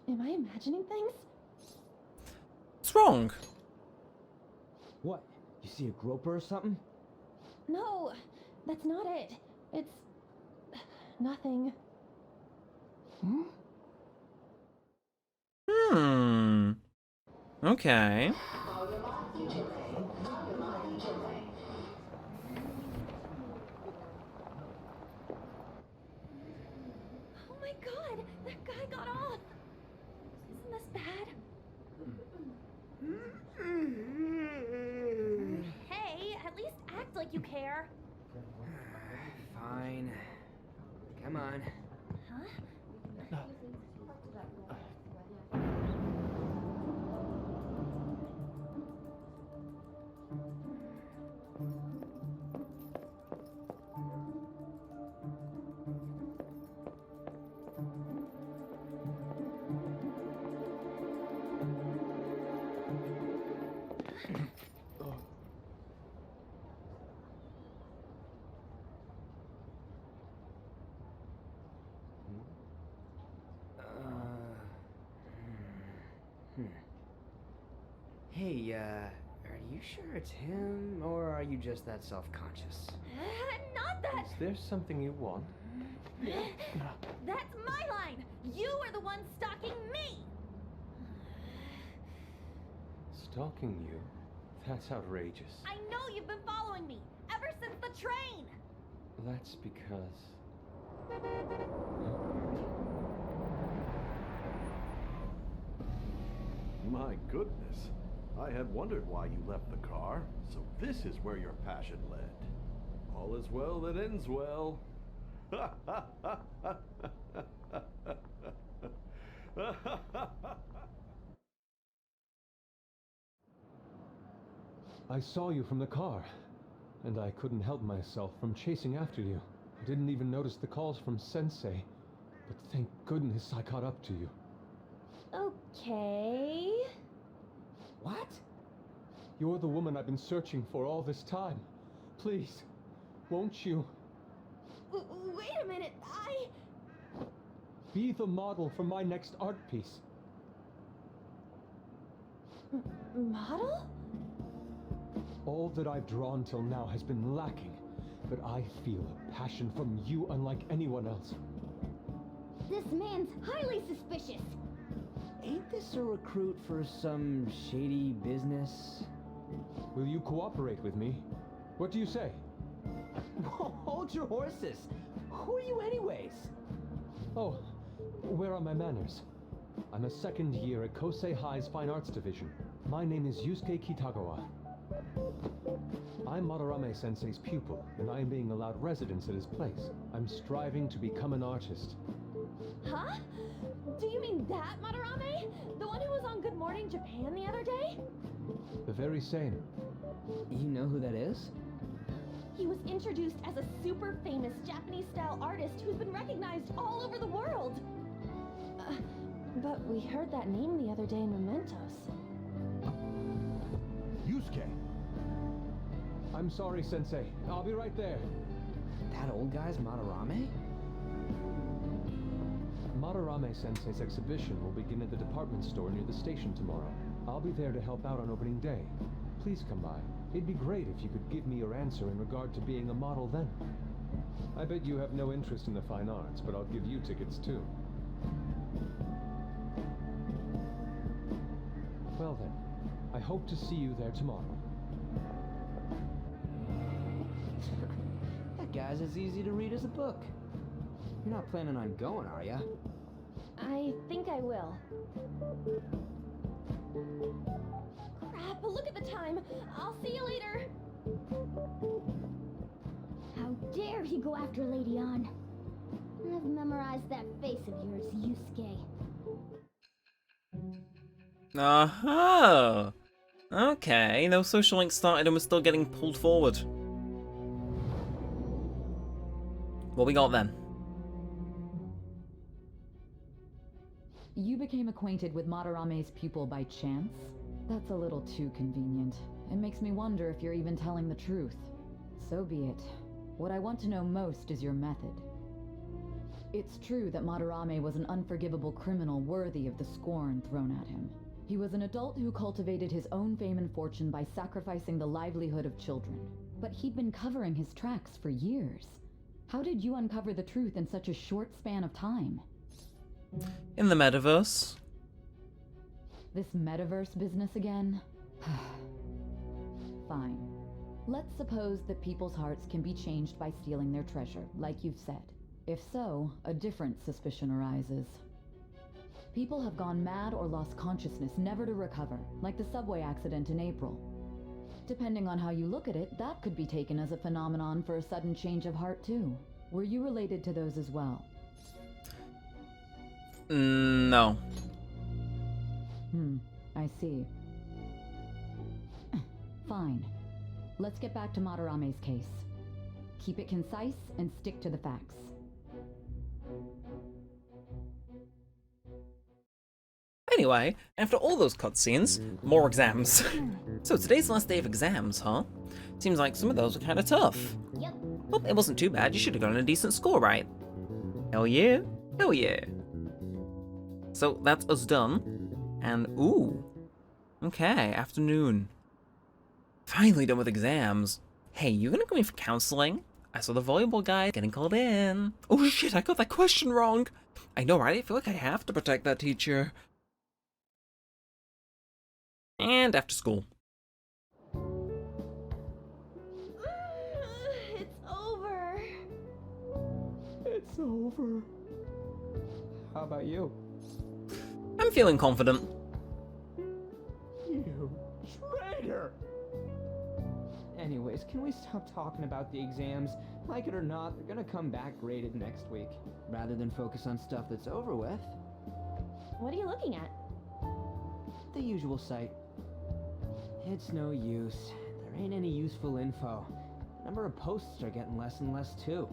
Am I imagining things? What's wrong? What? You see a groper or something? No, that's not it. It's nothing. Okay. Oh my god, that guy got off. Isn't this bad? Hey, at least act like you care. Fine. Come on. Huh? Hey, are you sure it's him, or are you just that self-conscious? Not that! Is there something you want? That's my line! You are the one stalking me! Stalking you? That's outrageous. I know you've been following me, ever since the train! That's because... My goodness. I had wondered why you left the car, so this is where your passion led. All is well that ends well. I saw you from the car, and I couldn't help myself from chasing after you. I didn't even notice the calls from Sensei, but thank goodness I caught up to you. Okay... What? You're the woman I've been searching for all this time. Please, won't you? Wait a minute, Be the model for my next art piece. Model? All that I've drawn till now has been lacking, but I feel a passion from you unlike anyone else. This man's highly suspicious. Ain't this a recruit for some shady business? Will you cooperate with me? What do you say? Hold your horses. Who are you anyways? Oh, where are my manners? I'm a second year at Kosei High's Fine Arts Division. My name is Yusuke Kitagawa. I'm Madarame Sensei's pupil, and I am being allowed residence at his place. I'm striving to become an artist. Huh? Do you mean that Madarame? The one who was on Good Morning Japan the other day? The very same. You know who that is? He was introduced as a super famous Japanese-style artist who's been recognized all over the world. But we heard that name the other day in Mementos. Yusuke! I'm sorry, Sensei. I'll be right there. That old guy's Madarame? Madarame Sensei's exhibition will begin at the department store near the station tomorrow. I'll be there to help out on opening day. Please come by. It'd be great if you could give me your answer in regard to being a model then. I bet you have no interest in the fine arts, but I'll give you tickets too. Well then, I hope to see you there tomorrow. That guy's as easy to read as a book. You're not planning on going, are ya? I think I will. Crap, look at the time. I'll see you later. How dare he go after Lady Ann? I've memorized that face of yours, Yusuke. Uh-huh. Okay, no social link started and we're still getting pulled forward. What we got then? You became acquainted with Madarame's pupil by chance? That's a little too convenient. It makes me wonder if you're even telling the truth. So be it. What I want to know most is your method. It's true that Madarame was an unforgivable criminal worthy of the scorn thrown at him. He was an adult who cultivated his own fame and fortune by sacrificing the livelihood of children. But he'd been covering his tracks for years. How did you uncover the truth in such a short span of time? In the metaverse. This metaverse business again? Fine. Let's suppose that people's hearts can be changed by stealing their treasure, like you've said. If so, a different suspicion arises. People have gone mad or lost consciousness, never to recover, like the subway accident in April. Depending on how you look at it, that could be taken as a phenomenon for a sudden change of heart too. Were you related to those as well? No. I see. Fine. Let's get back to Madarame's case. Keep it concise and stick to the facts. Anyway, after all those cutscenes, more exams. So today's the last day of exams, huh? Seems like some of those were kind of tough. Yep. Well, it wasn't too bad. You should have gotten a decent score, right? Hell yeah. Hell yeah. So that's us done. And ooh. Okay, afternoon. Finally done with exams. Hey, you gonna go in for counseling? I saw the volleyball guy getting called in. Oh shit, I got that question wrong. I know, right? I feel like I have to protect that teacher. And after school. It's over. It's over. How about you? I'm feeling confident. You traitor! Anyways, can we stop talking about the exams? Like it or not, they're gonna come back graded next week. Rather than focus on stuff that's over with. What are you looking at? The usual site. It's no use. There ain't any useful info. The number of posts are getting less and less too.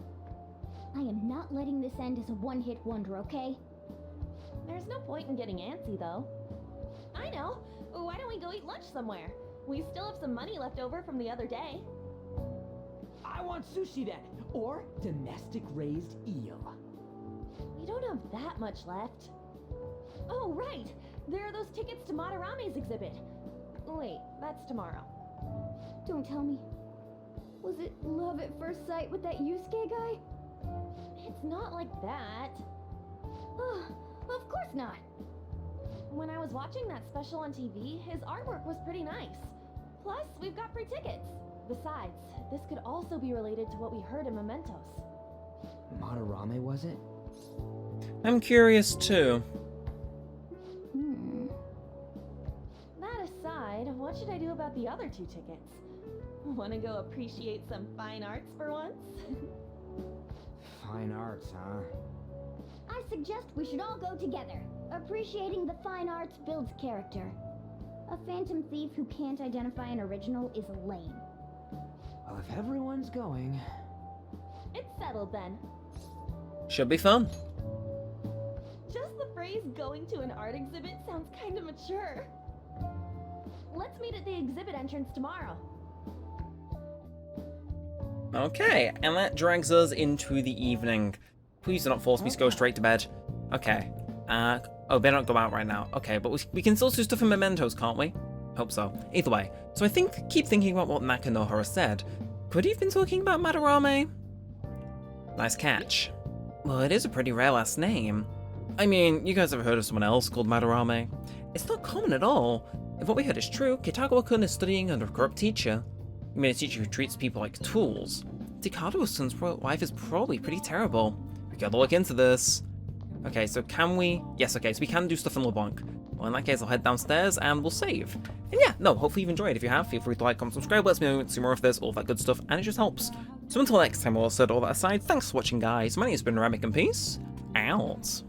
I am not letting this end as a one-hit wonder, okay? There's no point in getting antsy, though. I know. Why don't we go eat lunch somewhere? We still have some money left over from the other day. I want sushi then, or domestic-raised eel. We don't have that much left. Oh, right! There are those tickets to Madarame's exhibit. Wait, that's tomorrow. Don't tell me. Was it love at first sight with that Yusuke guy? It's not like that. Of course not. When I was watching that special on TV, his artwork was pretty nice. Plus, we've got free tickets. Besides, this could also be related to what we heard in Mementos. Madarame, was it? I'm curious too. That aside, what should I do about the other 2 tickets? Want to go appreciate some fine arts for once? Fine arts, huh? I suggest we should all go together. Appreciating the fine arts builds character. A phantom thief who can't identify an original is lame. Well, if everyone's going... It's settled then. Should be fun. Just the phrase going to an art exhibit sounds kind of mature. Let's meet at the exhibit entrance tomorrow. Okay, and that drags us into the evening. Please do not force me to go straight to bed. Okay. Oh, better not go out right now. Okay, but we can still do stuff in Mementos, can't we? Hope so. Either way. So keep thinking about what Nakanohara said. Could he have been talking about Madarame? Nice catch. Well, it is a pretty rare last name. I mean, you guys ever heard of someone else called Madarame? It's not common at all. If what we heard is true, Kitagawa-kun is studying under a corrupt teacher. You mean a teacher who treats people like tools. Ricardo's son's wife is probably pretty terrible. We gotta look into this. Okay, so can we... Yes, okay, so we can do stuff in LeBlanc. Well, in that case, I'll head downstairs and we'll save. And yeah, no, hopefully you've enjoyed. If you have, feel free to like, comment, subscribe, let me know if you want to see more of this, all that good stuff, and it just helps. So until next time, all said, all that aside, thanks for watching, guys. My name's been Neremik, and peace out.